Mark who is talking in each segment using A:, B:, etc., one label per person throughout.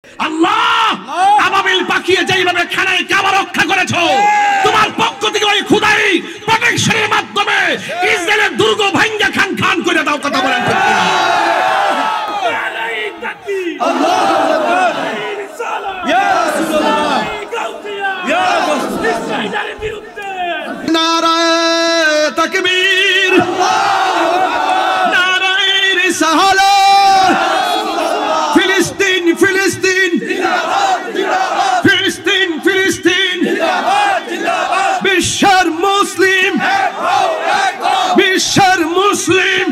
A: আল্লাহ আবাবিল পাখিয়ে যেইভাবে খানায় কাবা রক্ষা করেছো, তোমার পক্ষ থেকে ওই খোদাই প্রোটেকশনের মাধ্যমে ইসরায়েলের দুর্গ ভাঙ্গা খান খান করে দাও। কথা বলেন ঠিক কিনা?
B: আল্লাহু আকবার। ইয়া রাসূলুল্লাহ, ইয়া ইসরায়েলের বিরুদ্ধে
A: নারায়ে তাকবীর, নারায়ে রিসালাত। ফিলিস্তিন ফিলিস্তিন ফিলিস্তিন ফিলিস্তিন, বিশ্বের মুসলিম বিশ্বের মুসলিম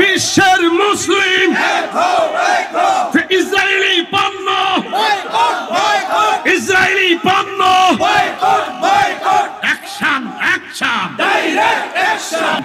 A: বিশ্বের মুসলিম, ইসরায়েলি পণ্য ইসরায়েলি পণ্য, অ্যাকশন অ্যাকশন
B: ডাইরেক্ট অ্যাকশন।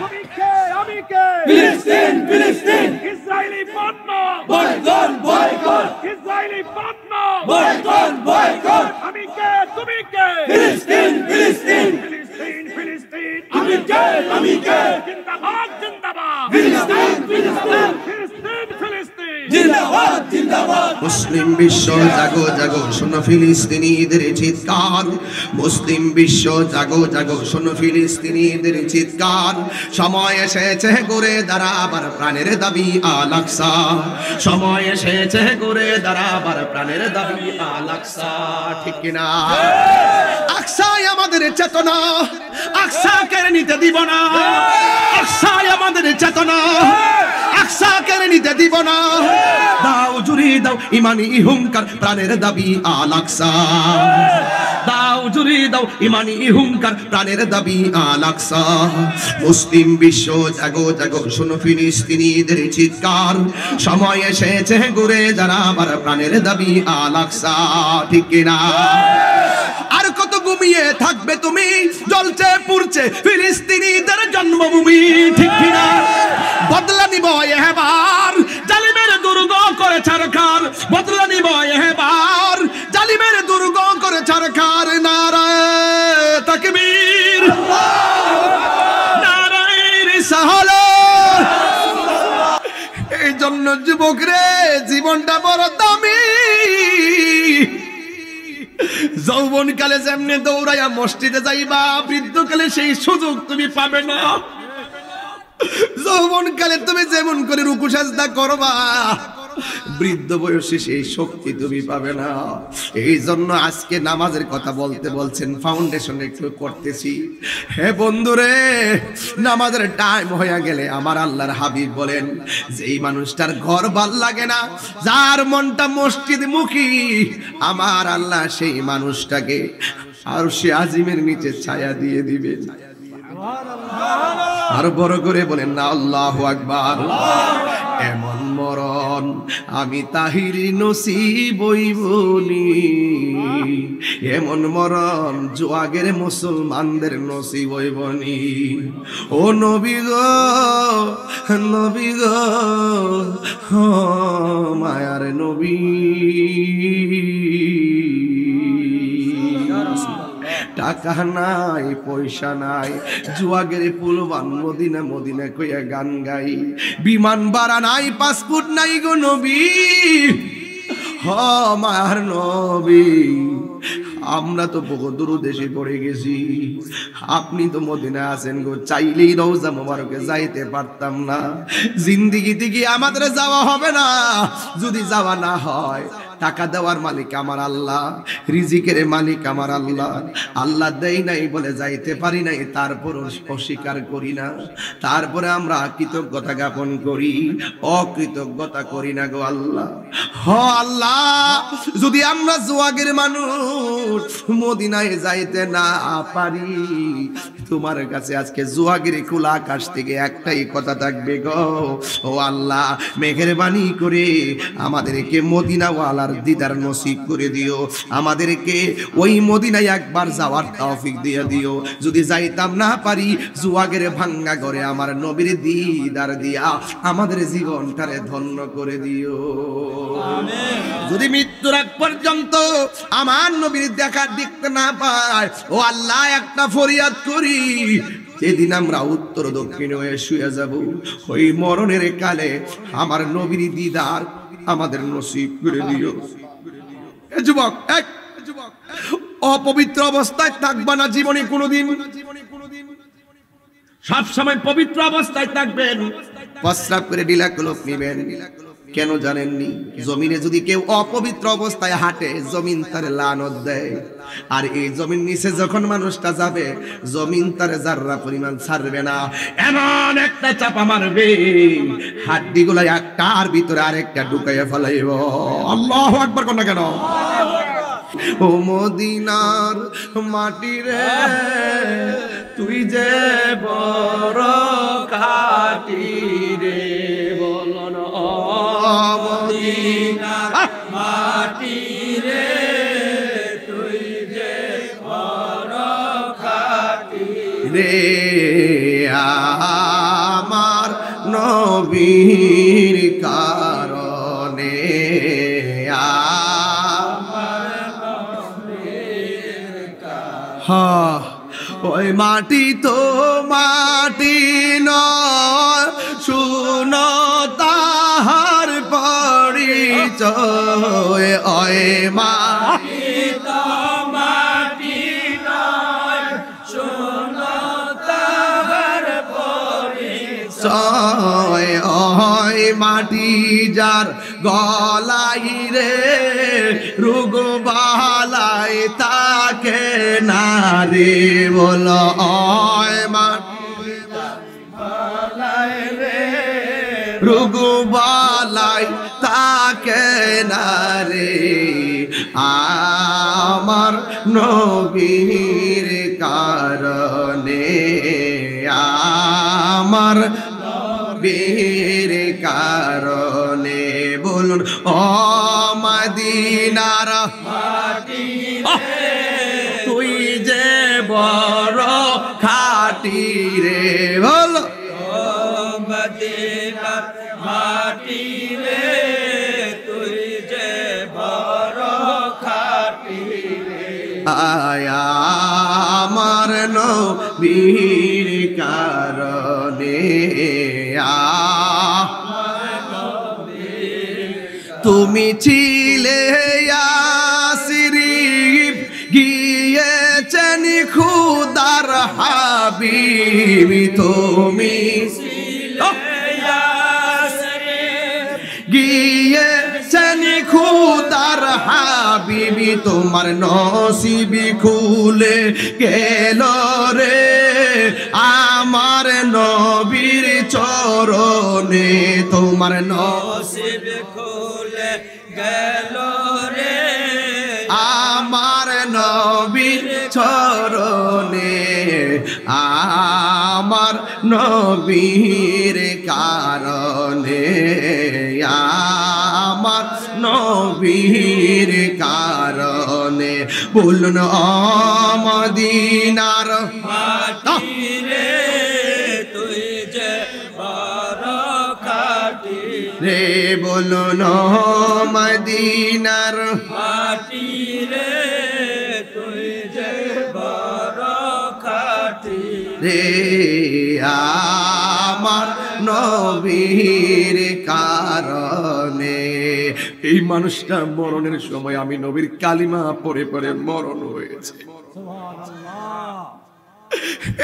C: আমি কে
B: ফিলিস্তিন ফিলিস্তিন,
C: ইসরায়েলি পণ্য
B: বয়কট বয়কট
C: ইসরায়েলি পণ্য
B: বয়কট বয়কট।
C: আমি কে তুমি কে
B: ফিলিস্তিন ফিলিস্তিন,
C: ফিলিস্তিন ফিলিস্তিন
B: আমি কে আমি কে।
C: জিন্দাবাদ জিন্দাবাদ
B: ফিলিস্তিন ফিলিস্তিন,
C: ফিলিস্তিন ফিলিস্তিন
B: জিন্দাবাদ জিন্দাবাদ।
A: মুসলিম বিশ্ব জাগো জাগো, শোনো ফিলিস্তিনিদের চিৎকার। মুসলিম বিশ্ব জাগো জাগো, শোনো ফিলিস্তিনিদের চিৎকার। সময় এসেছে ঘুরে দাঁড়াবার প্রাণের দাবি আল আকসা। সময় এসেছে ঘুরে দাঁড়াবার প্রাণের দাবি আল আকসা। ঠিক কিনা? আকসাই আমাদের চেতনা, আকসা কেড়ে নিতে দিব না। আকসাই আমাদের চেতনা, আকসা কেড়ে নিতে দিব না। দাও জুড়ি দাও ইমানি হুঙ্কার, প্রাণের দাবি আল আকসা। দাও জুড়ি দাও ইমানি হুঙ্কার, প্রাণের দাবি আল আকসা। মুসলিম বিশ্ব জাগো জাগো, শোনো ফিলিস্তিনিদের চিৎকার। সময় এসেছে ঘুরে দাঁড়াবার প্রাণের দাবি আল আকসা। ঠিক কিনা? আর কত ঘুমিয়ে থাকবে তুমি, জ্বলছে পুড়ছে ফিলিস্তিনিদের জন্মভূমি। ঠিক কিনা? বদলা নিব এবার, জালিমের দুর্গ করে ছারখার। বদলা নিব এবার, জালিমের দুর্গ করে ছারখার। নারায়ে তাকবীর, নারায়ে রিসালাত। এই জন্য যুবক রে, জীবনটা বড় দামি। যৌবন কালে যেমনে দৌড়াইয়া মসজিদে যাইবা, বৃদ্ধকালে সেই সুযোগ তুমি পাবে না। যৌবন কালে তুমি যেমন করে রুকু সাজদা করবা, বৃদ্ধ বয়সে সেই শক্তি তুমি পাবে না। এই জন্য আজকে নামাজের কথা বলতে বলছেন, ফাউন্ডেশন একটু করতেছি। হে বন্ধুরে, নামাজের টাইম হয়ে গেলে আমার আল্লাহর হাবিব বলেন, যেই মানুষটার ঘর ভাল লাগে না, যার মনটা মসজিদ মুখী, আমার আল্লাহ সেই মানুষটাকে আরশে আজিমের নিচে ছায়া দিয়ে দিবে। আর বড় করে বলেন না আল্লাহু আকবার। এমন মরণ আমি তাহিরি নসিব হইবনি, এমন মরণ জোয়াগের মুসলমানদের নসিব হইবনি। ও নবী গো নবী গো, মায়ার নবী। টাকা নাই পয়সা নাই, জুয়াগের পুলবান মদিনা মদিনা কইয়া গান গাই। বিমান ভাড়া নাই, পাসপোর্ট নাই গো নবী। হ মায়ার নবী, আমরা তো বহু দূর দেশে পড়ে গেছি, আপনি তো মদিনায় আছেন গো, চাইলেই রওজা মোবারকে যাইতে পারতাম না। জিন্দেগিতে কি আমাদের যাওয়া হবে না? যদি যাওয়া না হয়, টাকা দেওয়ার মালিক আমার আল্লাহ, রিজিকের মালিক আমার আল্লাহ। আল্লাহ দেই নাই বলে যাইতে পারি নাই, তারপর অস্বীকার করি না। তারপরে আমরা কৃতজ্ঞতা জ্ঞাপন করি, অকৃতজ্ঞতা করি না গো আল্লাহ। হ আল্লাহ, যদি আমরা জোয়াগের মানুষ মদিনায় যাইতে না পারি, তোমার কাছে আজকে জোয়াগের খোলা আকাশ থেকে একটাই কথা থাকবে গো, ও আল্লাহ মেহেরবানি করে আমাদেরকে মদিনাওয়ালার দিদার নসিব করে দিও, আমাদেরকে ওই মদিনায় একবার যাওয়ার তৌফিক দিয়ে দিও। যদি যাইতাম না পারি, জুয়াগের ভাঙ্গা ঘরে আমার নবীর দিদার দিয়া আমাদের জীবনটারে ধন্য করে দিও। যদি মৃত্যুর আগ পর্যন্ত আমার নবীর দেখা দেখতে না পায়, ও আল্লাহ একটা ফরিয়াদ করি, যেদিন আমরা উত্তর দক্ষিণ হয়ে শুয়ে যাব, ওই মরণের কালে আমার নবীর দিদার আমাদের নসিব করে দিও। এ যুবক, এক অপবিত্র অবস্থায় থাকবা না জীবনে কোনোদিন, সব সময় পবিত্র অবস্থায় থাকবেন। প্রস্রাব করে ঢিলা কলপ নিবেন। কেন জানেননি? জমিনে যদি কেউ অপবিত্র অবস্থায় হাঁটে জমিন তার লানত দেয়, আর এই জমিন নিচে যখন মানুষটা যাবে জমিন তার জাররা পরিমাণ ছাড়বে না, এমন একটা চাপা মারবে হাড্ডিগুলো একটার ভিতরে আরেকটা ঢুকাইয়া ফেলাইব। আল্লাহু আকবার কোন কেন? ও মদিনার মাটি রে তুই যে বড় খাঁটি রে, বলো না মদিনার মাটি রে তুই যে বড় খাঁটি রে, আমার নবীর কারণে ওই মাটি তো মাটি নয়, শুনো তাহার পরিচয়। ওই মাটি তো মাটি নয়, শুনো তাহার পরিচয়। ওই মাটি যার গলাই রে রোগ বালাই তাকে নারী, বলো ওই মাটি বালাই রে রোগ বালাই তাকে নারী, আমার নবীর কারণে, আমার নবীর কারণে, বলুন ও মদিনার মাটি তুই যে বড় খাঁটি রে, বল ও মদিনার মাটি রে তুই যে বড় খাঁটি রে, আয়া আমার নবীর কারণে, তুমি ছিলে ইয়াসরিব গিয়েছেন খুদার হাবিব, তুমি গিয়েছেন খুদার হাবিব, তোমার নসিবি খুলে গেল রে আমার নবীর চরণে, তোমার নসিব খুলে গেল রে আমার নবীর চরণে, আমার নবীর কারণে, আমার নবীর কারণে, বলুন ও মদিনার মাটি রে তুই যে বড় খাঁটি রে, বলুন ও মদিনার মাটি রে তুই যে বড় খাঁটি রে, আমার নবীর কারণে। এই মানুষটা মরণের সময় আমি নবীর কালিমা পড়ে পড়ে মরণ হয়েছে।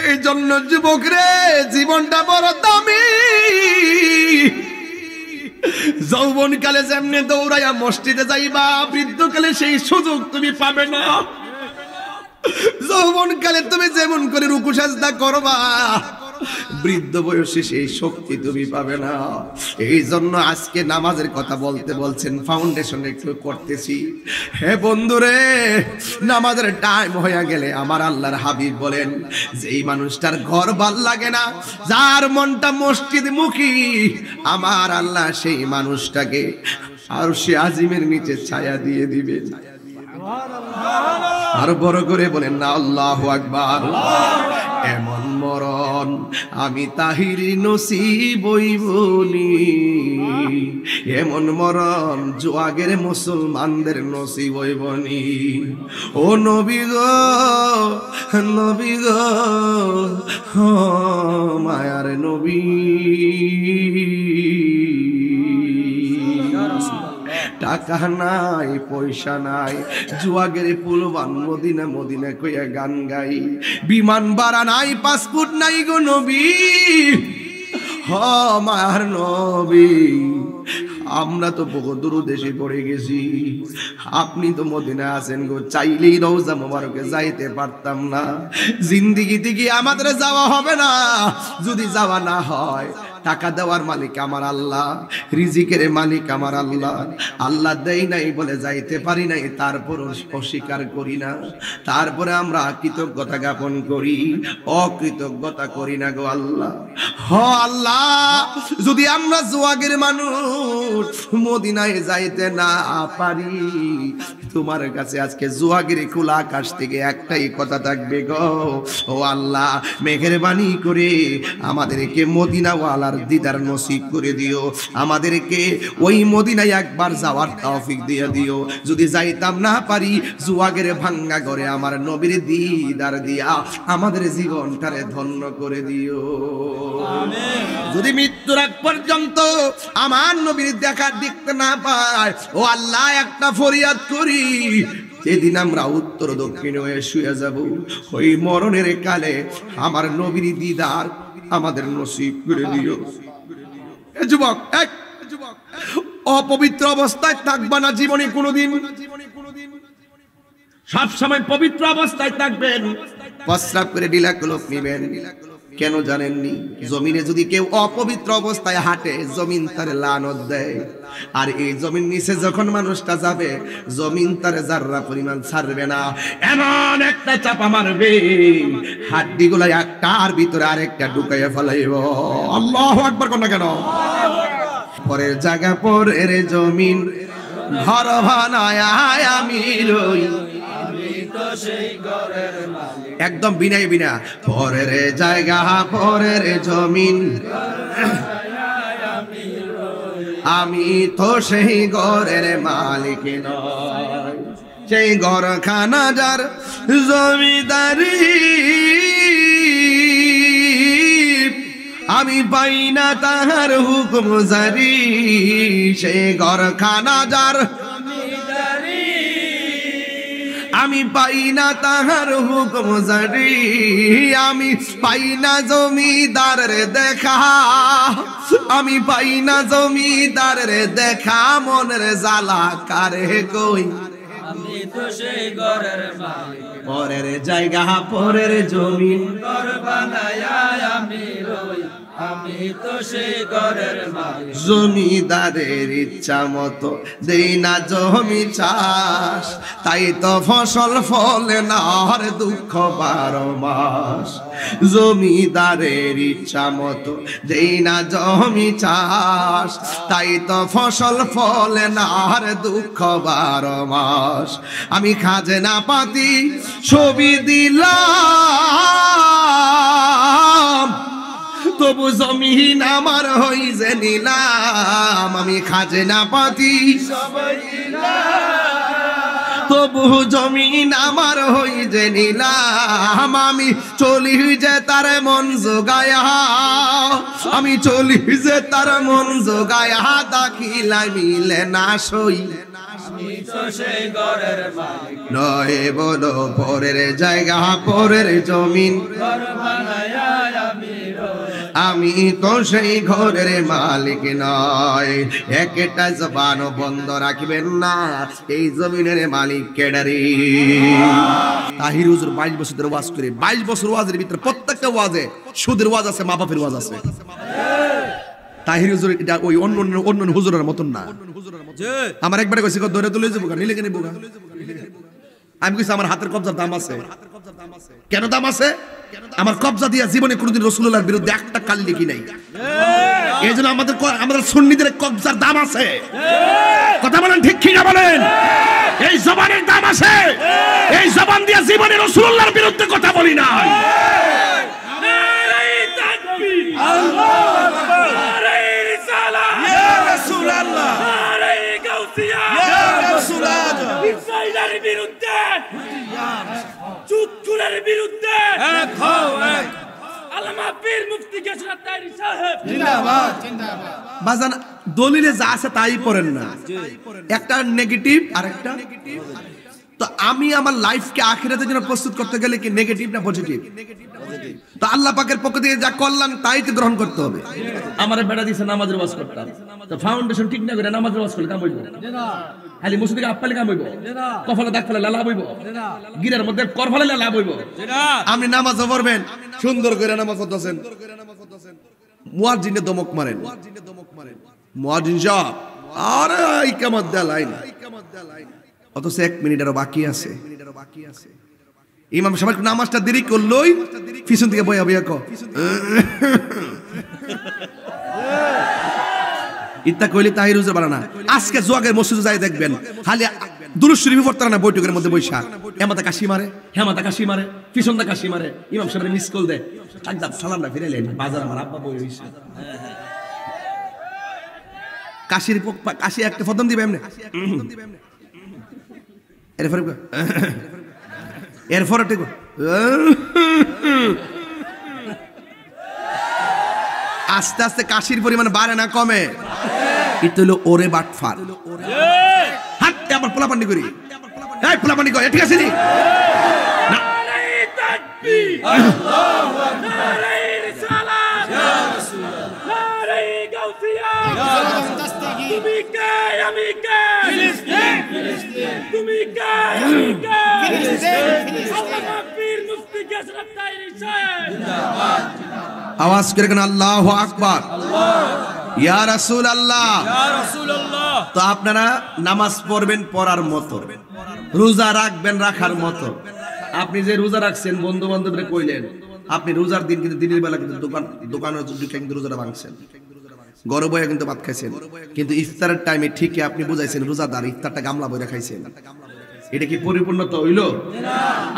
A: এই জন্য যুবক রে জীবনটা বড় দামি। যৌবন কালে যেমনে দৌড়াইয়া মসজিদে যাইবা, বৃদ্ধকালে সেই সুযোগ তুমি পাবে না। যৌবন কালে তুমি যেমন করে রুকু সাজদা করবা, বৃদ্ধ বয়সে সেই শক্তি তুমি পাবে না। এই জন্য আজকে নামাজের কথা বলতে বলছেন, ফাউন্ডেশন একটু করতেছি। হে বন্ধুরে, নামাজের টাইম হয়ে গেলে আমার আল্লাহর হাবিব বলেন, যেই মানুষটার ঘর ভাল লাগে না, যার মনটা মসজিদ মুখী, আমার আল্লাহ সেই মানুষটাকে আরশে আজিমের নিচে ছায়া দিয়ে দিবে। আর বড় করে বলেন না আল্লাহু আকবার। এমন মরণ আমি তাহিরি নসিব হইবনি, এমন মরণ জোয়াগের মুসলমানদের নসিব হইবনি। ও নবী গো, নবী গো, মায়ার নবী। টাকা নাই পয়সা নাই জুয়াগেরে পুলবান মদিনা মদিনা কইয়া গান গাই বিমান ভাড়া নাই পাসপোর্ট নাই গো নবী হ মার নবী আমরা তো বহু দূর দেশে পড়ে গেছি আপনি তো মদিনায় আছেন গো চাইলেই রওজা মোবারকে যাইতে পারতাম না জিন্দেগিতে কি আমাদের যাওয়া হবে না যদি যাওয়া না হয় টাকা দেওয়ার মালিক আমার আল্লাহ রিজিকের মালিক আমার আল্লাহ আল্লাহ দেই নাই বলে যাইতে পারি নাই তারপর অস্বীকার করি না তারপরে আমরা কৃতজ্ঞতা জ্ঞাপন করি অকৃতজ্ঞতা করি না গো আল্লাহ হ আল্লাহ যদি আমরা জুয়াগের মানুষ মদিনায় যাইতে না পারি তোমার কাছে আজকে জুয়াগিরি খোলা আকাশ থেকে একটাই কথা থাকবে গো ও আল্লাহ মেহেরবানি করে আমাদেরকে মদিনাওয়ালার দিদার নসিব করে দিও আমাদেরকে ওই মদিনায় একবার যাওয়ার তৌফিক দিয়ে দিও যদি যাইতাম না পারি জুয়াগের ভাঙ্গা ঘরে আমার নবীর দিদার দিয়া আমাদের জীবনটারে ধন্য করে দিও আমিন যদি মৃত্যুর আগ পর্যন্ত আমার নবীর দেখা দেখতে না পায় ও আল্লাহ একটা ফরিয়াদ করি যেদিন আমরা উত্তর দক্ষিণ হয়ে শুয়ে যাব ওই মরণের কালে আমার নবীর দিদার আমাদের নসিব করে দিও এ যুবক এক অপবিত্র অবস্থায় থাকবা না জীবনে কোনোদিন সব সময় পবিত্র অবস্থায় থাকবেন প্রস্রাব করে ডিলা কলপ নেবেন কেন জানেননি জমিনে যদি কেউ অপবিত্র অবস্থায় হাঁটে জমিন তার লানত দেয় আর এই জমিন নিচে যখন মানুষটা যাবে জমিন তার জাররা পরিমাণ ছাড়বে না এমন একটা চাপা মারবে হাড্ডিগুলো একটার ভিতরে আরেকটা ঢুকাইয়া ফেলাইব আল্লাহু আকবার কোন না কেন পরের জায়গা পরের জমিন ঘর বানায় আমি রই একদম বিনাই বিনা পরের জায়গা পরের জমিন আমি তো সেই ঘরের মালিক নয় সেই ঘরখানা যার জমিদারি আমি পাই না তাহার হুকুম জারি সেই ঘরখানা যার আমি পাই না তাহার হুকুম জারি আমি পাই না জমিদারের দেখা আমি পাই না জমিদারের দেখা মনের জ্বালা কারে কই আমি তো সেই ঘরের মালিক পরের জায়গা পরের জমিন ঘর বানায়া আমি রই আমি তো সেই ঘরের মালিক জমিদারের ইচ্ছা মতো দেই না জমি চাষ তাই তো ফসল ফলে না আর দুঃখ 12 মাস জমিদারের ইচ্ছা মতো দেই না জমি চাষ তাই তো ফসল ফলে না আর দুঃখ 12 মাস আমি খাজনা পাতি ছবি দিলাম তবু জমিন আমার হই যে নিলাম আমি খাজনা পাতি তবু জমিন আমার হই যে নিলাম আমি চলি যে তার মন জোগায়া আমি চলি যে তার মন জোগায়া দাখিলা মিলে না সই নয় বলো পরের জায়গা পরের জমিন আমি তো সেই ঘরের মালিক নয় একটা জবানও বন্ধ রাখবেন না এই জমিনের মালিক কেডারি তাহির হুজুর 22 বছর ধরে ওয়াজ করে 22 বছর ওয়াজের ভিতরে প্রত্যেকটা ওয়াজে সুদের ওয়াজ আছে মা বাপের ওয়াজ আছে তাহির হুজুর এটা ওই অন্য হুজুরের মতন না আমার একবারে কইছে ধরে তুলে যাবো নিলে কেন বোগা আমি কইছি আমার হাতের কবজার দাম আছে কেন দাম আছে আমার কবজা দিয়া জীবনে কোনোদিন রাসূলুল্লাহর বিরুদ্ধে একটা কাল লিখি নাই এইজন্য আমাদের সুন্নিদের কবজার দাম আছে কথা বলেন ঠিক কি না বলেন এই জবানের দাম আছে এই জবান দিয়া জীবনে রাসূলুল্লাহর বিরুদ্ধে কথা বলি না নারে তাকবীর আল্লাহু আকবার নারে রিসালাত ইয়া রাসূলুল্লাহ নারে গাউসিয়া ইয়া রাসূলুল্লাহ ইসরাইলের বিরুদ্ধে চুটকুলের বিরুদ্ধে এক হও এক
C: আল্লামা পীর মুফতি গিয়াসুদ্দিন তাইরি সাহেব
B: জিন্দাবাদ
A: বাজান দলিলে যা আছে তাই পড়েন না, একটা নেগেটিভ আর একটা। তো আমি আমার লাইফকে আখিরাতের জন্য প্রস্তুত করতে গেলে কি নেগেটিভ না পজিটিভ? তো আল্লাহ পাকের পক্ষ থেকে যা কল্যাণ তাই তো গ্রহণ করতে হবে। আমার বেড়া দিছে নামাজের ওয়াজ করতাম, তো ফাউন্ডেশন ঠিক না করে নামাজের ওয়াজ করলে কাম হইব? খালি মসজিদে আপ্পালে কাম হইব? কফলে দাগ ফেলে লাভ হইব? গিরার মধ্যে কর ফেলে লাভ হইব? আপনি নামাজও পড়বেন, সুন্দর করে নামাজ পড়তেছেন, মুয়াজ্জিনে দমক মারেন, মুয়াজ্জিন সাহেব আরে ইকামত দা লাইন, অথচ 1 মিনিটেরও বাকি আছে। ইমাম সাহেব নামাজটা দেরি করলই পিছন থেকে বইয়া বইয়া ক ইত্তা কইলি তাই রুজে বাড়া না। আজকে জোয়াগের মসজিদে যাই দেখবেন খালি দুরূদ শরীফ পড়তে না, বৈঠকের মধ্যে বৈশা হেমাতা কাশি মারে, হেমাতা কাশি মারে, পিছনটা কাশি মারে, ইমাম সাহেবের মিস কল দেয়, একদম সালামটা ফিরাইলেন, বাজার আমার আব্বা বই হইছে কাশির কাশি একটা ফদম দিবে এমনি, এরপরে ঠিক আস্তে আস্তে কাশির পরিমাণ বাড়ে না কমে? এটা হলো ওরে বাটফার। হাঁটতে আবার পোলাপান্ডি করি, এই পোলাপান্ডি কর, ঠিক আছে নি?
C: নারে তাকবীর আল্লাহু নারে রিসালাত ইয়া রাসূলুল্লাহ নারে গাউসিয়া তুমি কে আমি কে ফিলিস্তিন তুমি কে আমি কে ফিলিস্তিন আল্লামা পীর মুফতি গিয়াসুদ্দিন তাইরি সাহেব জিন্দাবাদ
A: আওয়াজ করে কেন আল্লাহু আকবার, ইয়া রাসূলুল্লাহ
C: ইয়া রাসূলুল্লাহ।
A: তো আপনারা নামাজ পড়বেন পড়ার মতো, রোজা রাখবেন রাখার মতো। আপনি যে রোজা রাখছেন বন্ধু বান্ধবরে কইলেন, আপনি রোজার দিন কিন্তু দিনের বেলা কিন্তু দোকানের কিন্তু রোজাটা ভাঙছেন, গরু বয়ে কিন্তু ভাত খাইছেন, কিন্তু ইফতারের টাইমে ঠিকই আপনি বুঝাইছেন রোজাদার, ইফতারটা গামলা বইরা খাইছেন। এটা কি পরিপূর্ণতা হইল?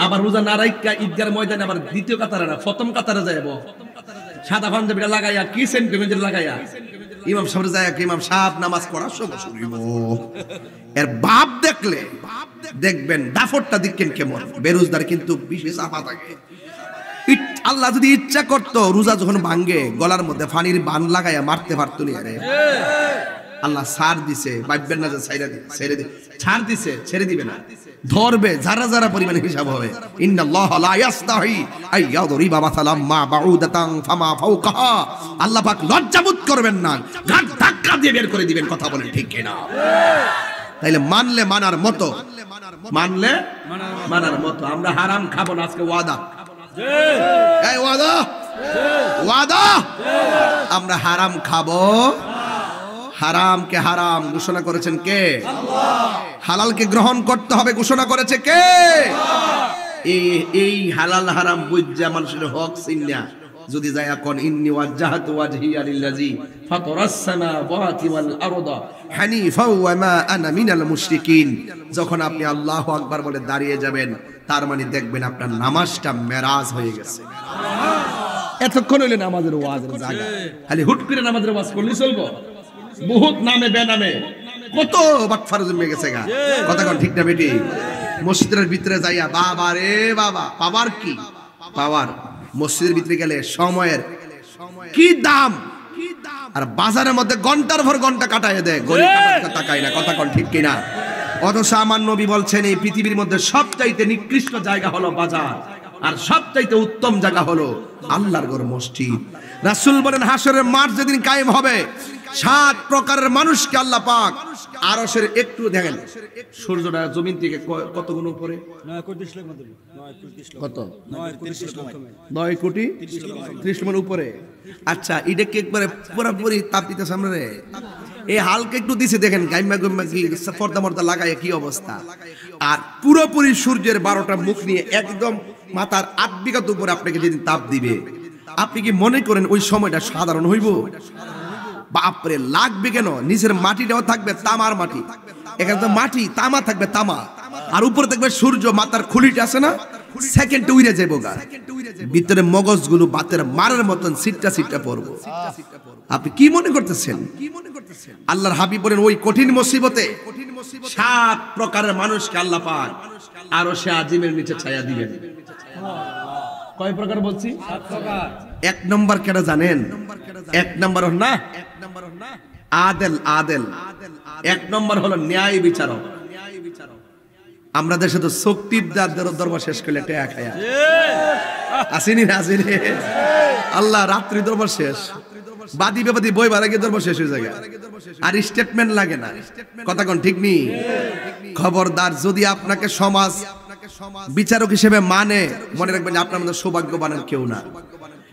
A: আবার রোজা না রাইকা ঈদগার ময়দানে আবার দ্বিতীয় কাতারে না প্রথম কাতারে যাইব, সাদা পাঞ্জাবিটা লাগাইয়া কি সেন্টিমেন্ট লাগাইয়া ইমাম সাহেব যায়, ইমাম সাহেব নামাজ পড়ার সময় শুনিব। এর বাপ দেখলে দেখবেন দাফরটা দেখেন কেমন, বেরোজদার কিন্তু বিশেষ আফা থাকে। আল্লাহ যদি ইচ্ছা করতো রোজা যখন ভাঙ্গে গলার মধ্যে ফানির বান লাগাইয়া মারতে পারতো নি, আরে আল্লাহ ছাড় দিছে, বাইবেন না যে ছেড়ে দি ছাড় দিছে, ছেড়ে দিবে না, ধরবে যারা যারা পরিমাণে হিসাব হবে। ইন্নাল্লাহা লা ইয়াস্তাহি আই ইয়াদরিবা মাসালাম মা বাউদাতান ফামা ফাওকাহা, আল্লাহ পাক লজ্জাবোধ করবেন না, ঘাট ধাক্কা দিয়ে বের করে দিবেন। কথা বলেন ঠিক কিনা? তাইলে মানলে মানার মতো, মানলে মানার মতো। আমরা হারাম খাবো না, আজকে ওয়াদা, এই ওয়াদা ওয়াদা, আমরা হারাম খাবো। হারামকে হারাম ঘোষণা করেছেন কে? আল্লাহ। হালালকে গ্রহণ করতে হবে ঘোষণা করেছে কে? এই হালাল হারাম বুঝা মানুষের হক চিন্না যদি যায় কোন ইন্নী ওয়াজহাতু ওয়াজহিয়া লিল্লাযী ফাতারাস সামাওয়াতি ওয়াল আরদা হানিফা ওয়া মা আনা মিনাল মুশরিকিন, যখন আপনি আল্লাহু আকবার বলে দাঁড়িয়ে যাবেন তার মানে দেখবেন আপনার নামাজটা মেরাজ হয়ে গেছে। এতক্ষণ হইলে নামাজের ওয়াজের জায়গা, খালি হুট করে নামাজের ওয়াজ করলে চলবো? বহুত নামে বেনামে কত বাটফার জন্মে গেছে গা, কথা কোন ঠিক না বেটি? মসজিদের ভিতরে যাইয়া বাবা রে বাবা, পাওয়ার কি পাওয়ার, মসজিদের ভিতরে গেলে সময়ের কি দাম, আর বাজারের মধ্যে ঘন্টার পর ঘন্টা কাটায় দেয়, গরিব তাকায় না, কথা কোন ঠিক কিনা? অথচ আমার নবী বলছেন এই পৃথিবীর মধ্যে সবচাইতে নিকৃষ্ট জায়গা হলো বাজার, আর সবচাইতে উত্তম জায়গা হলো আল্লাহর ঘর মসজিদ। রাসূল বলেন হাসরের মাঠ যেদিন কায়েম হবে 7 প্রকারের মানুষকে আল্লাহ পাক আরশের একটু দেখেন, সূর্যটা জমিন থেকে কত গুণ উপরে? 9 কোটি 30 লাখ, কত? 9 কোটি 30 লাখ উপরে। আচ্ছা এটাকে একবারে পুরোপুরি তাপ দিতে সামনে রে, এই হালকা একটু দিছে দেখেন গাইমা গাইমা কি পর্দা মর্দা লাগায় কি অবস্থা, আর পুরোপুরি সূর্যের 12টা মুখ নিয়ে একদম মাথার 8 বিঘা উপরে আপনাকে যেদিন তাপ দিবে, আপনি কি মনে করেন ওই সময়টা সাধারণ হইব? বাপরে লাগবে কেন? নিচের মাটিটাও থাকবে তামার মাটি, এখানে তো মাটি তামা থাকবে তামা, আর উপরে থাকবে সূর্য, মাথার খুলিটা আছে না সেকেন্ডে উইরে যাবো গা, ভিতরে মগজগুলো বাতের মারার মতন সিটটা সিটটা পড়বো। আপনি কি মনে করতেছেন? আল্লাহর হাবিব বলেন ওই কঠিন মুসিবতে 7 প্রকারের মানুষকে আল্লাহ পাক আরশে আজিমের নিচে ছায়া দিবেন। কয় প্রকার বলছি? 7 প্রকার। এক নম্বর কেটা জানেন? এক নম্বর হল না আদেল, আদেল। এক নম্বর হলো ন্যায় বিচারক। আমরা দেশে তো শক্তিদারদের ধর্ম শেষ করলে টেয়া খায়া আসেনি না, আসেনি? আল্লাহ রাত্রি ধর্ম শেষ, বাদী বেবাদী বই বারে গিয়ে ধর্ম শেষ হয়ে যায়, আর স্টেটমেন্ট লাগে না। কথা কোন ঠিক নেই? খবরদার, যদি আপনাকে সমাজ বিচারক হিসেবে মানে, মনে রাখবেন আপনার মধ্যে সৌভাগ্যবানের কেউ না।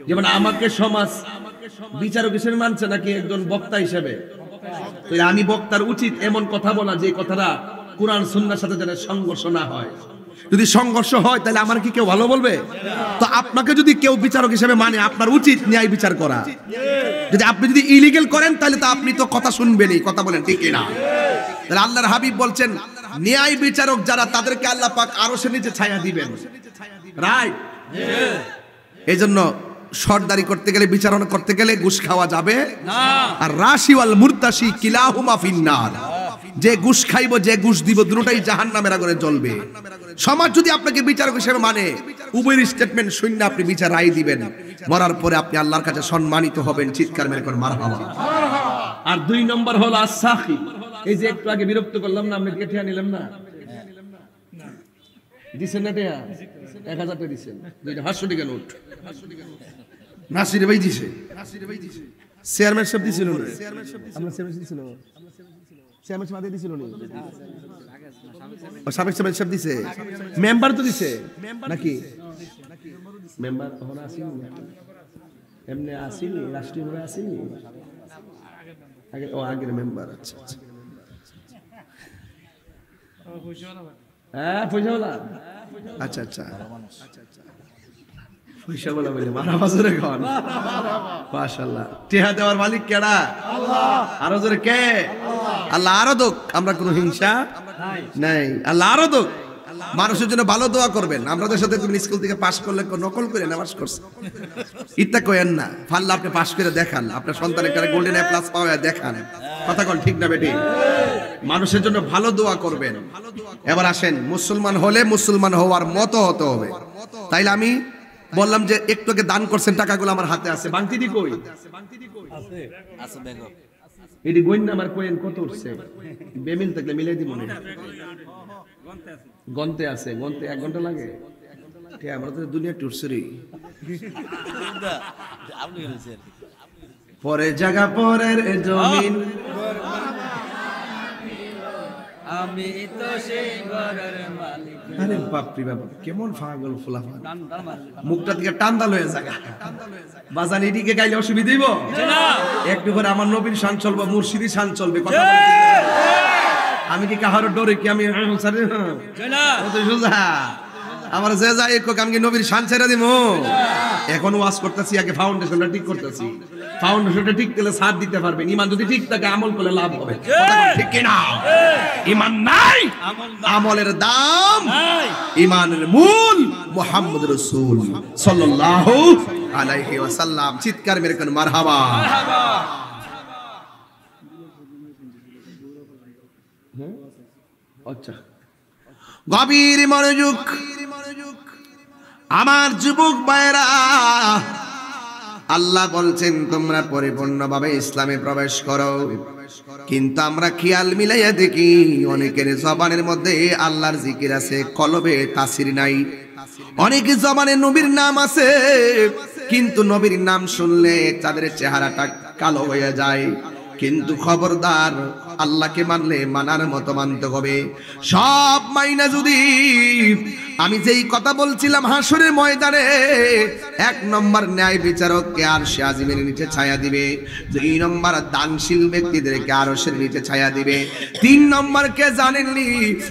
A: যেমন আমাকে সমাজ বিচারক হিসেবে মানছে নাকি একজন বক্তা হিসেবে, আমি বক্তার উচিত এমন কথা বলা যে কথাটা কুরআন সুন্নাহর সাথে যেন সংঘর্ষ না হয়। যদি সংঘর্ষ হয় তাহলে আমার কি কেউ ভালো বলবে? তো আপনাকে যদি কেউ বিচারক হিসেবে মানে, আপনার উচিত ন্যায় বিচার করা। যদি আপনি যদি ইলিগেল করেন তাহলে তো আপনি তো কথা শুনবেনই। কথা বলেন ঠিক না? তাহলে আল্লাহর হাবিব বলছেন ন্যায় বিচারক যারা, তাদেরকে আল্লাহ পাক আরশের নিচে ছায়া দিবেন। রাইট? এইজন্য সরদারি করতে গেলে, বিচারণা করতে গেলে ঘুষ খাওয়া যাবে না। আর রাশি ওয়াল মুরতাশি কিলাহুমা ফিন্নার, যে ঘুষ খাইবো, যে ঘুষ দিব, দুটোই জাহান্নামের আগুনে জ্বলবে। সমাজ যদি আপনাকে বিচারক হিসেবে মানে, উভয়ের স্টেটমেন্ট শুনে আপনি বিচার রায় দিবেন, মরার পরে আপনি আল্লাহর কাছে সম্মানিত হবেন। চিৎকার মেরে কোন মারহাবা। আর দুই নম্বর হলো আস-সাখী। এই যে একটু আগে বিরক্ত করলাম না, আপনি টিয়া নিলাম না, দিছেন না টিয়া? 1000 টাকা দিছেন, দুইটা 500 টাকা নোট নাসির ভাই দিছে, চেয়ারম্যান সাহেব দিছিল না? আমরা চেয়ারম্যান দিছিল, চেয়ারম্যান সাহেব আগে দিছিল না? ও সাবেক চেয়ারম্যান সাহেব দিছে, মেম্বার তো দিছে নাকি? মেম্বার তখন আসেনি, এমনি আসেনি, রাষ্ট্রীয়ভাবে আসেনি আগে? ও আগের মেম্বার। আচ্ছা আচ্ছা, হ্যাঁ পয়সাওয়ালা। আচ্ছা আচ্ছা, পয়সা বলা বলে মারা বাজারে খান। মাশাআল্লাহ। টিহা দেওয়ার মালিক কেডা? আল্লাহ। আরো জোরে কে? আল্লাহ। আরো দোক, আমরা কোনো হিংসা নাই। আল্লাহ আরো দোক। মানুষের জন্য ভালো দোয়া করবেন। আমাদের সাথে তুমি স্কুল থেকে পাস করলে নকল করে নামাজ করছে, ইত্যা কইেন না। ফাল্লা আপনি পাস করে দেখান, আপনার সন্তানের একটা গোল্ডেন এ প্লাস পাওয়া দেখান। কথা কল ঠিক না বেটি? মানুষের জন্য ভালো দোয়া করবেন। এবার আসেন, মুসলমান হলে মুসলমান হওয়ার মতো হতে হবে। তাইলে আমি বললাম যে একটু আগে দান করছেন, টাকাগুলো আমার হাতে আছে। বাংতি দি কই আছে? আছে দেখো, এডি গইন না আমার কোয়েন কত উঠছে, বেমিল থাকলে মিলাই দি মনে। গন্তে আছে, গন্তে 1 ঘন্টা লাগে। ঠিক, আমরা তো দুনিয়া টুরসরি পরে জায়গা পরের জমিন, আমি তো সেই ঘরের মালিক। আরে বাপ রে বাপ, কেমন পাগল ফুলাফা, মুখটা থেকে টান্দাল হয়ে যায়। বাজান এদিকে গাইলে অসুবিধা হইব না? একটু করে আমার নবীর শান চলবে, মুর্শিদি শান চলবে। কথা বলতে আমি কি কাহার ডরে কি? আমি আমার যে যাই আমি কি নবীর শান ছেড়ে দিব? এখন ওয়াজ করতেছি, আগে ফাউন্ডেশনটা ঠিক করতেছি। ফাউন্ডেশনটা ঠিক করলে সাথ দিতে পারবেন। ইমান যদি ঠিক থাকে, আমল করলে লাভ হবে। ঠিক কিনা? ইমান নাই, আমলের দাম। ইমানের মূল মুহাম্মদ রাসূল সাল্লাল্লাহু আলাইহি ওয়াসাল্লাম। চিৎকার মেরে কোন মারহাবা। আচ্ছা, গভীর মনোযোগ আমার যুবক ভাইরা। আল্লাহ বলছেন তোমরা পরিপূর্ণভাবে ইসলামে প্রবেশ করো, কিন্তু আমরা খেয়াল মিলাইয়া দেখি অনেকের জবানের মধ্যে আল্লাহর জিকির আছে, কলবে তাসির নাই। অনেকের জবানে নবীর নাম আছে, কিন্তু নবীর নাম শুনলে তাদের চেহারাটা কালো হয়ে যায়। কিন্তু খবরদার, আল্লাহকে মানলে মানার মতো মানতে হবে। সব মাইনা যদি আমি যেই কথা বলছিলাম হাসরের ময়দানে 1 নম্বর ন্যায় বিচারককে আরশে আজিমের নিচে ছায়া দিবে, 2 নম্বর দানশীল ব্যক্তিদেরকে আরশের নিচে ছায়া দিবে, 3 নম্বর কে জানেননি?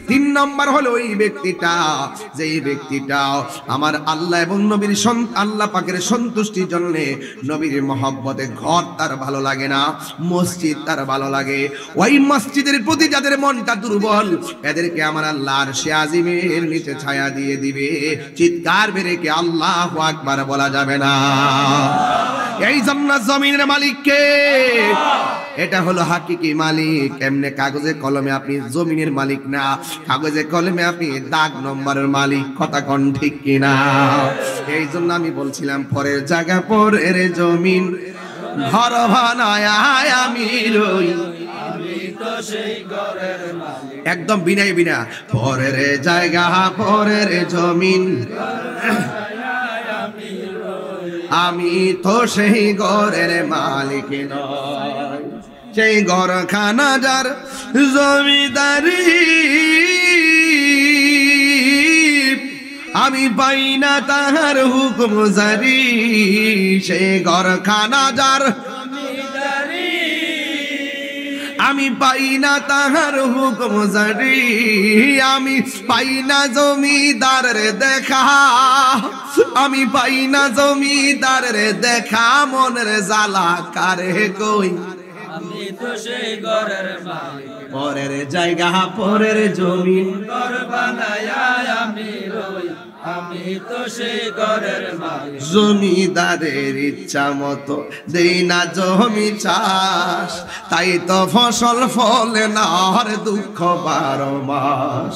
A: 3 নম্বর হলো ওই ব্যক্তিটা, যেই ব্যক্তিটা আমার আল্লাহ এবং নবীর আল্লাহ পাকের সন্তুষ্টির জন্য, নবীর মহব্বতে ঘর তার ভালো লাগে না, মসজিদ তার ভালো লাগে। ওই মসজিদের প্রতি যাদের মনটা দুর্বল, এদেরকে আমার আল্লাহ আরশে আজিমের নিচে ছায়া দিয়ে দিবে। চিৎকার বেরে কে আল্লাহু আকবার বলা যাবে না? এই জান্নাত জমিনের মালিক কে? এটা হলো হাকিকি মালিক। এমনি কাগজে কলমে আপনি জমিনের মালিক না, কাগজে কলমে আপনি দাগ নম্বরের মালিক। কথা কোন ঠিক কিনা? এই জন্য আমি বলছিলাম পরের জায়গা পরের জমিন ঘর বানায় আমি রই একদম বিনাই বিনা পরের জায়গা পরের জমিন আমি তো সেই ঘরের মালিক নয় সেই ঘরখানা যার জমিদারি আমি পাই না তাহার হুকুম জারি সেই ঘরখানা যার আমি পাই না তাহার হুকুম জারি আমি পাই না জমিদারের দেখা আমি পাই না জমিদারের দেখা মনের জ্বালা কারে কই
C: আমি তো সেই ঘরের মালিক
A: পরের জায়গা পরের জমিন
C: ঘর বানায় আমি রই আমি তো সেই ঘরের মালিক
A: জমিদারের ইচ্ছা মতো দেই না জমি চাষ তাই তো ফসল ফলে না আর দুঃখ 12 মাস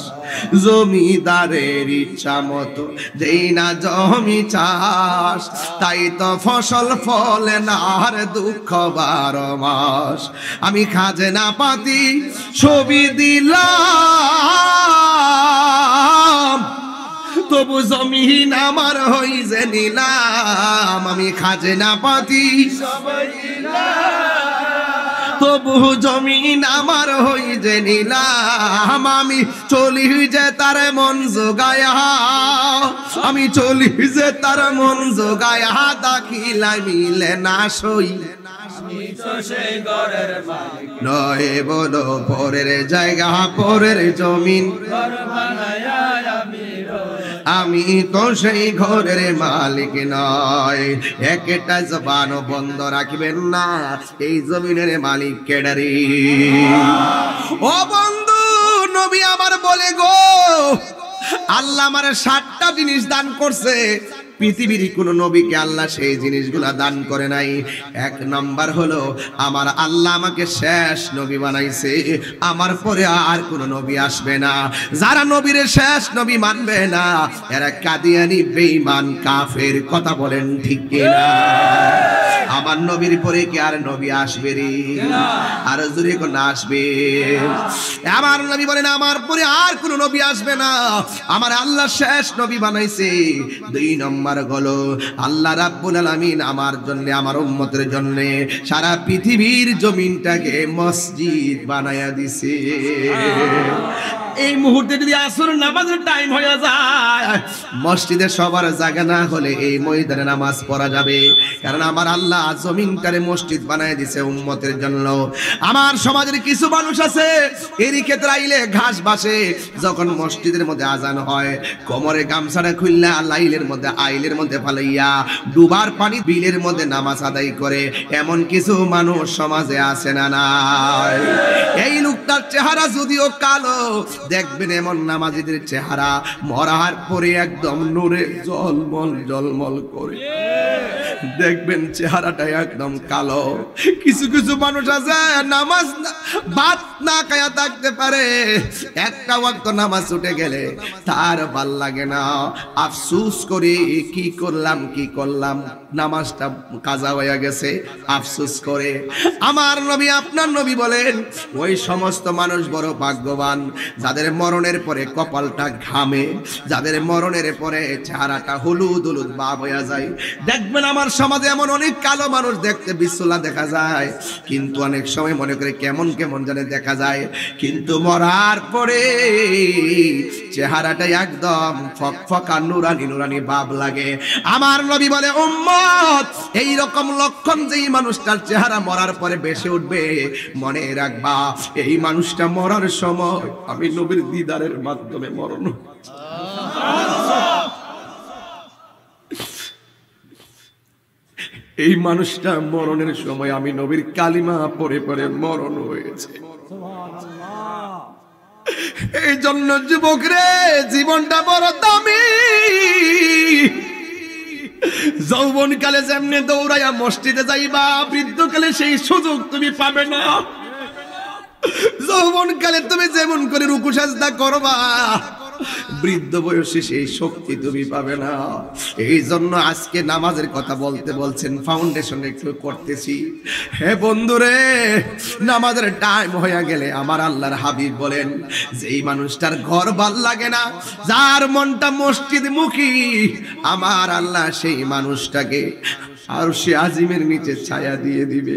A: জমিদারের ইচ্ছা মতো দেই না জমি চাষ তাই তো ফসল ফলে না আর দুঃখ 12 মাস আমি খাজনা পাতি ছবি দিলাম তবু জমিন আমার হই যে নিলাম আমি খাজনা পাতি তবু জমিন আমার হই যে নিলাম আমি চলি যে তার মন জোগায়া আমি চলি যে তার মন জোগায়া দাখিলা মিলে না সই
C: আমি তো সেই ঘরের মালিক
A: নয় বলো পরের জায়গা পরের জমিন
C: ঘর বানায় আমি রই
A: আমি তো সেই ঘরের মালিক নয় একটা জবান বন্ধ রাখবেন না এই জমিনের মালিক কেডারি ও বন্ধু নবী আমার বলে গো আল্লাহ আমার 7টা জিনিস দান করছে পৃথিবীর কোন নবীকে আল্লাহ সেই জিনিসগুলা দান করে নাই এক নাম্বার হলো আমার আল্লাহ আমাকে শেষ নবী বানাইছে আমার পরে আর কোন নবী আসবে না যারা নবীর শেষ নবী মানবে না এরা কাদিয়ানি বেঈমান কাফের কথা বলেন ঠিক কিনা আমার নবীর পরে কি আর নবী আসবে রে আর জোরে কোন আসবে আমার নবী বলেন আমার পরে আর কোন নবী আসবে না আমার আল্লাহ শেষ নবী বানাইছে 2 নম্বর হলো আল্লাহ রাব্বুল আলামিন আমার জন্য আমার উম্মতের জন্য সারা পৃথিবীর জমিনটাকে মসজিদ বানায়া দিছে এই মুহূর্তে যদি আসর নামাজের টাইম হয়ে যায় মসজিদে সবার জায়গা না হলে এই ময়দানে নামাজ পড়া যাবে কারণ আমার আল্লাহ জমিনটারে মসজিদ বানায় দিয়েছে উম্মতের জন্য আমার সমাজের কিছু মানুষ আছে এরই ক্ষেত্রে আইলে ঘাস বাসে যখন মসজিদের মধ্যে আজান হয় কোমরে গামছাটা খুললা লাইলের মধ্যে আইলের মধ্যে ফালাইয়া ডুবার পানি বিলের মধ্যে নামাজ আদায় করে এমন কিছু মানুষ সমাজে আছে না নাই এই লোকটার চেহারা যদিও কালো দেখবেন এমন নামাজিদের চেহারা মরার পরে একদম নূরে জলমল জলমল করে দেখবেন চেহারাটা একদম কালো কিছু কিছু মানুষ আছে নামাজ ভাত না খায়া থাকতে পারে একটা ওয়াক্ত নামাজ উঠে গেলে তার ভাল লাগে না আফসোস করে কি করলাম নামাজটা কাজা হয়ে গেছে আফসোস করে আমার নবী আপনার নবী বলেন ওই সমস্ত মানুষ বড় ভাগ্যবান যাদের মরণের পরে কপালটা ঘামে যাদের মরণের পরে চেহারাটা হলুদ হলুদ ভাব হয়ে যায় দেখবেন আমার সমাজে এমন অনেক কালো মানুষ দেখতে বিশ্বলা দেখা যায় কিন্তু অনেক সময় মনে করে কেমন কেমন জানে দেখা যায় কিন্তু মরার পরে চেহারাটা একদম ফকফকা নুরানি নুরানি ভাব লাগে আমার নবী বলে উম্মত এই রকম লক্ষণ যেই মানুষটার চেহারা মরার পরে বেশি উঠবে মনে রাখবা এই মানুষটা মরার সময় আমি নবীর দিদারের মাধ্যমে মরণ এই মানুষটা মরণের সময় আমি নবীর কালিমা পড়ে পড়ে মরণ হয়েছে এই জন্য যুবক রে জীবনটা বড় দামি যৌবনকালে যেমনি দৌড়াইয়া মসজিদে যাইবা বৃদ্ধকালে সেই সুযোগ তুমি পাবে না যৌবনকালে তুমি যেমন করে রুকু সাজদা করবা বৃদ্ধ বয়সে সেই শক্তি তুমি পাবে না। এই জন্য আজকে নামাজের কথা বলতে বলছেন, ফাউন্ডেশন একটু করতেছি। হে বন্ধুরে, নামাজের টাইম হয়ে গেলে আমার আল্লাহর হাবিব বলেন, যেই মানুষটার ঘর ভাল লাগে না, যার মনটা মসজিদ মুখী, আমার আল্লাহ সেই মানুষটাকে আরশে আজিমের নিচে ছায়া দিয়ে দিবে।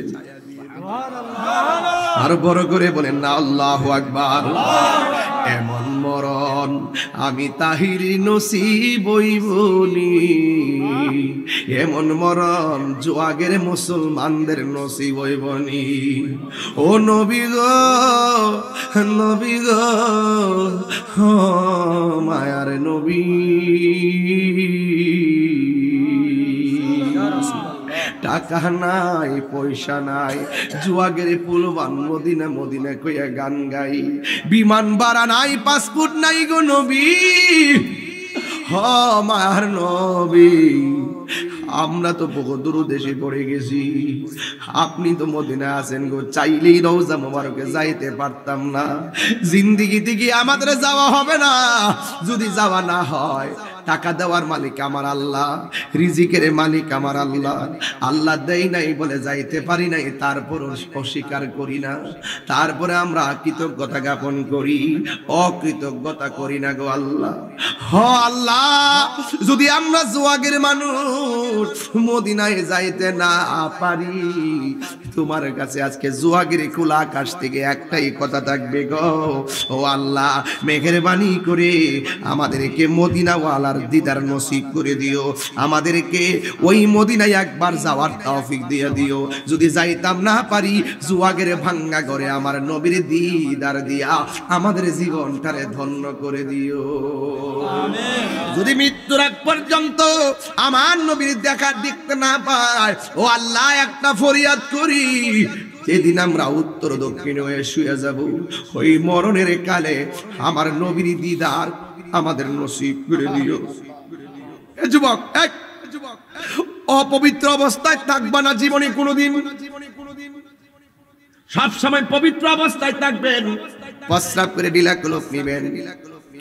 A: আর বড় করে বলেন না আল্লাহু আকবার। এমন মরণ আমি তাহিরি নসিব হইবনি, এমন মরণ জোয়াগের মুসলমানদের নসিব হইবনি। ও নবী গো, নবী গো, ও মায়ার নবী, টাকা নাই পয়সা নাই, জুয়াগের পুলবান মদিনা মদিনা কইয়া গান গাই, বিমান ভাড়া নাই, পাসপোর্ট নাই গো নবী, হ মায়ার নবী। আমরা তো বহু দূর দেশে পড়ে গেছি, আপনি তো মদিনা আছেন গো, চাইলেই রওজা মোবারকে যাইতে পারতাম না। জিন্দেগিতে কি আমাদের যাওয়া হবে না? যদি যাওয়া না হয়, টাকা দেওয়ার মালিক আমার আল্লাহ, রিজিকের মালিক আমার আল্লাহ। আল্লাহ দেয় নাই বলে যাইতে পারি নাই, তারপর অস্বীকার করি না, তারপরে আমরা কৃতজ্ঞতা জ্ঞাপন করি, অকৃতজ্ঞতা করি না গো আল্লাহ। হ আল্লাহ, যদি আমরা জোয়াগের মানুষ মদিনায় যাইতে না পারি, তোমার কাছে আজকে জোয়াগের খোলা আকাশ থেকে একটাই কথা থাকবে গো, ও আল্লাহ মেহেরবানি করে আমাদেরকে মদিনাওয়ালার দিদার নসিব করে দিও, আমাদেরকে ওই মদিনায় একবার যাওয়ার তৌফিক দিয়ে দিও। যদি যাইতাম না পারি, জুয়াগের ভাঙ্গা ঘরে আমার নবীর দিদার দিয়া আমাদের জীবনটারে ধন্য করে দিও। যদি মৃত্যুর আগ পর্যন্ত আমার নবীর দেখা দেখতে না পাই, ও আল্লাহ একটা ফরিয়াদ করি, যেদিন আমরা উত্তর দক্ষিণ হয়ে শুয়ে যাব, ওই মরণের কালে আমার নবীর দিদার আমাদের নসিব করে দিও। যুবক, অপবিত্র অবস্থায় থাকবা না জীবনে কোনোদিন, সব সময় পবিত্র অবস্থায় থাকবেন। প্রস্রাব করে ঢিলা কলপ নিবেন,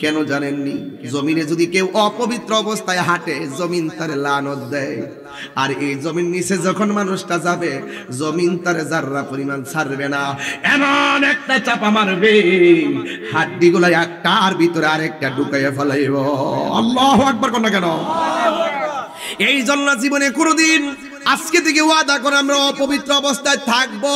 A: কেন জানেননি? জমিনে যদি কেউ অপবিত্র অবস্থায় হাঁটে, জমিন তার লানত দেয়, আর এই জমিন নিচে যখন মানুষটা যাবে, জমিন তার জাররা পরিমাণ ছাড়বে না, এমন একটা চাপা মারবে, হাড্ডি গুলা একটার ভিতরে আরেকটা ঢুকাইয়া ফেলাইব। আল্লাহু আকবার কোন না কেন? এই জন্য জীবনে কোনোদিন আজকে থেকে ওয়াদা করে আমরা অপবিত্র অবস্থায় থাকবো।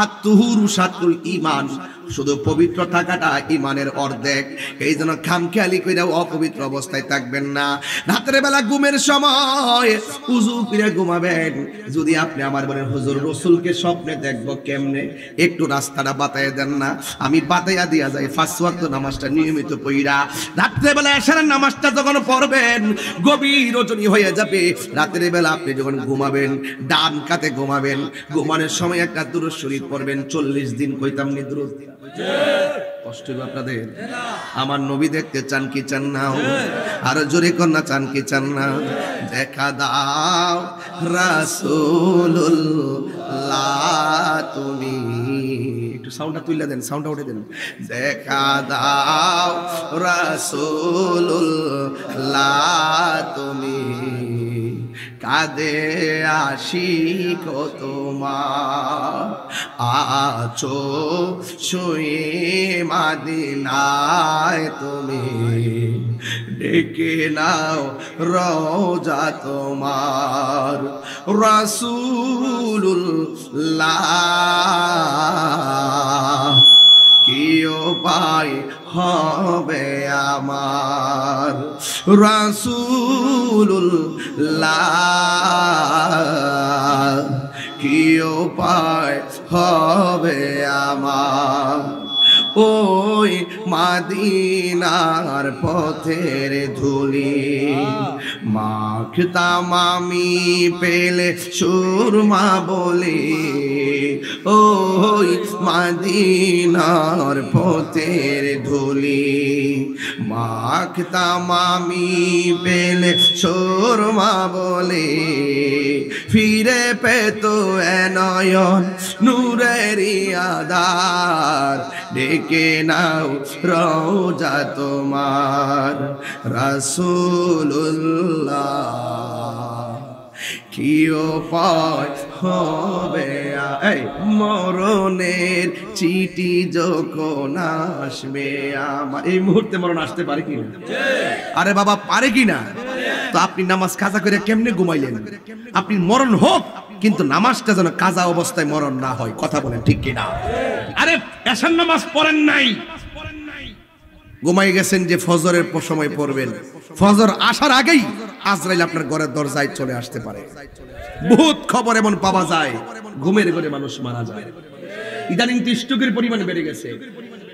A: আর তুহুরু শাতুল ঈমান, শুধু পবিত্র থাকাটা ঈমানের অর্ধেক। এই জন্য খামখেয়ালি কইরা অপবিত্র অবস্থায় থাকবেন না। রাতের বেলা ঘুমের সময় উযু করে ঘুমাবেন। যদি আপনি আমার বলেন হুজুর রাসূলকে স্বপ্নে দেখবো কেমনে, একটু রাস্তাটা বাতাইয়া দেন না, আমি বাতাইয়া দিয়া যাই। 5 ওয়াক্ত নামাজটা নিয়মিত পড়া রাতের বেলা এশারের নামাজটা যখন পড়বেন, গভীর রজনী হয়ে যাবে। রাতের বেলা আপনি যখন ঘুমাবেন, ডান কাতে ঘুমাবেন, ঘুমানোর সময় একটা দুরূদ শরীফ পড়বেন। 40 দিন কইতাম নি দুরূদ। কষ্ট হবে আপনাদের? আমার নবী দেখতে চান কি চান না? আর জোরে কন্যা চান কি চান না? দেখা দাও রাসূলুল্লাহ তুমি, একটু সাউন্ডটা তুলে দেন, সাউন্ডটা উঠে দেন। দেখা দাও রাসূলুল্লাহ তুমি, কাঁদে আশিক তোমার, আছো শুয়ে মদিনায় তুমি, ডেকে নাও রওজা তোমার, রাসূলুল্লাহ কি উপায় হবে আমার, রাসূলুল্লাহ কি উপায় হবে আমার। ওই মদিনার পথের ধুলি মাখতাম আমি পেলে সুরমা বলে, ওই মদিনার পথের ধুলি মাখতাম আমি পেলে সুরমা বলে, ফিরে পেত এ নয়ন নূরেরি আধার, ডেকে নাও রওজা তোমার রাসূলুল্লাহ। কি উপায় হবে এই মরণের চিঠি যখন আসবে আমার। এই মুহূর্তে মরণ আসতে পারে কিনা? আরে বাবা পারে কিনা? তো আপনি নামাজ কাজা করে কেমনে ঘুমাইলেন? আপনি মরণ হোক, কিন্তু নামাজটা যেন কাজা অবস্থায় মরণ না হয়। কথা বলেন ঠিক কিনা? আরে এশার নামাজ পড়েন নাই, ঘুমাই গেছেন যে ফজরের সময় পড়বেন, ফজর আসার আগেই আজরাইল আপনার ঘরের দরজায় চলে আসতে পারে। বহুত খবর এমন পাওয়া যায়, ঘুমের ঘরে মানুষ মারা যায়। ইদানিং তো স্ট্রোকের পরিমাণ বেড়ে গেছে,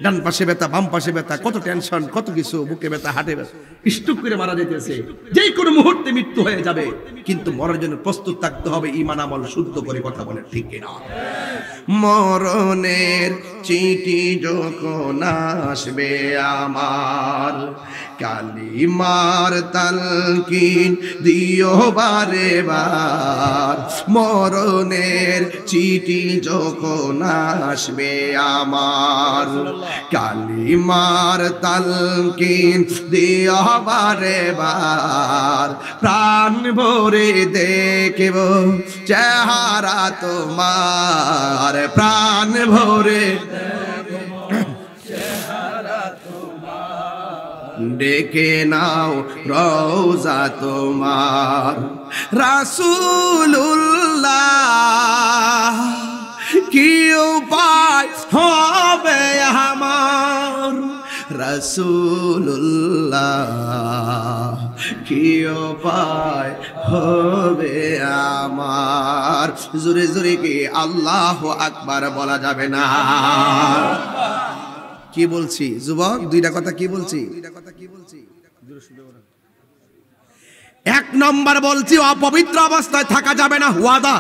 A: ডান পাশে ব্যথা, বাম পাশে ব্যথা, কত টেনশন, কত কিছু, বুকে ব্যথা, হাটে ব্যথা, স্ট্রোক করে মারা যেতেছে। যে কোনো মুহূর্তে মৃত্যু হয়ে যাবে, কিন্তু মরার জন্য প্রস্তুত থাকতে হবে, ঈমান আমল শুদ্ধ করে। কথা বলে ঠিক কিনা? মরণের চিঠি যখন আসবে আমার, কালিমার তালকিন দিও বারে বার। মরণের চিঠি যখন আসবে আমার, কালিমার তালকিন দিও বারে বার। প্রাণ ভরে দেখব চেহারা তোমার, প্রাণ ভরে ডেকে নাও রওজা তোমার রাসূলুল্লাহ। কি উপায় হবে আমার রাসূলুল্লাহ, কি উপায় হবে আমার? জোরে জোরে কি আল্লাহু আকবার বলা যাবে না? কি বলছি যুবক? দুইটা কথা কি বলছি? এক নম্বর বলছি, অপবিত্র অবস্থায় থাকা যাবে না। ওয়াদা,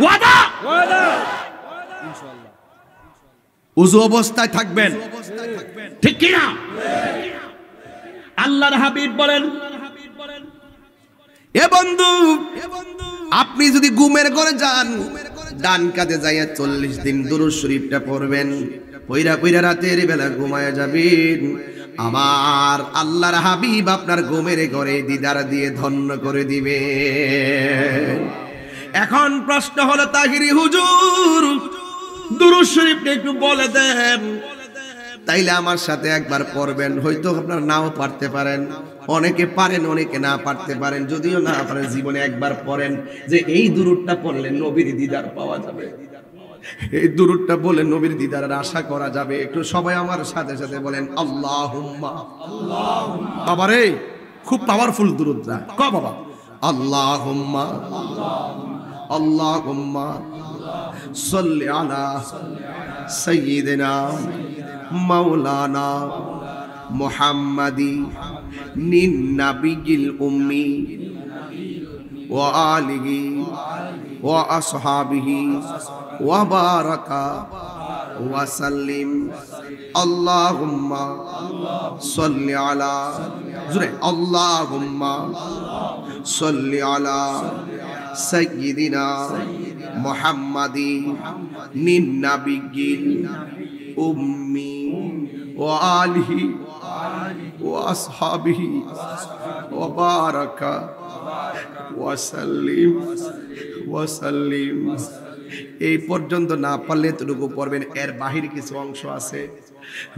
A: ওয়াদা, উযু অবস্থায় থাকবেন, ঠিক কি না? আল্লাহর হাবিব বলেন, এ বন্ধু, আপনি যদি ঘুমের ঘরে যান, ডান কাঁধে যাইয়া 40 দিন দুরূদ শরীফটা পড়বেন, পইরা পইরা রাতের বেলা ঘুমায়া যাবেন। আমার আল্লাহর হাবিব আপনার ঘুমের ঘরে দিদার দিয়ে ধন্য করে দিবে। এখন প্রশ্ন হলো, তাহিরি হুজুর দুরূদ শরীফটা একটু বলে দেন। তাইলে আমার সাথে একবার পড়বেন, হয়তো আপনারা নাও পারতে পারেন, অনেকে পারেন, অনেকে না পারতে পারেন। যদিও না পারেন, জীবনে একবার পড়েন, যে এই দুরূদটা পড়লে নবীর দিদার পাওয়া যাবে, এই দুরূদটা বলে নবীর দিদারের আশা করা যাবে। একটু সবাই আমার সাথে সাথে বলেন আল্লাহুম্মা। বাবা রে, খুব পাওয়ারফুল দুরূদটা। ক বাবা, আল্লাহুম্মা আল্লাহুম্মা সাল্লি আলা সাইয়্যিদিনা মাওলানা মুহাম্মাদি নিন নাবিয়িল উম্মি ওয়া আলিহি ওয়া আসহাবিহি ওয়া বারাকা ওয়া সাল্লিম। আল্লাহুম্মা সাল্লি আলা, জোরে, আল্লাহুম্মা সাল্লি আলা সাইয়্যিদিনা মুহাম্মাদি নিন নাবিয়িল উম্মি ওয়া আলিহি ওয়া আসহাবিহি ওয়া বারাকা ওয়া সাল্লিম। এই পর্যন্ত না পারলে এতটুকু পড়বেন। এর বাহিরে কিছু অংশ আছে,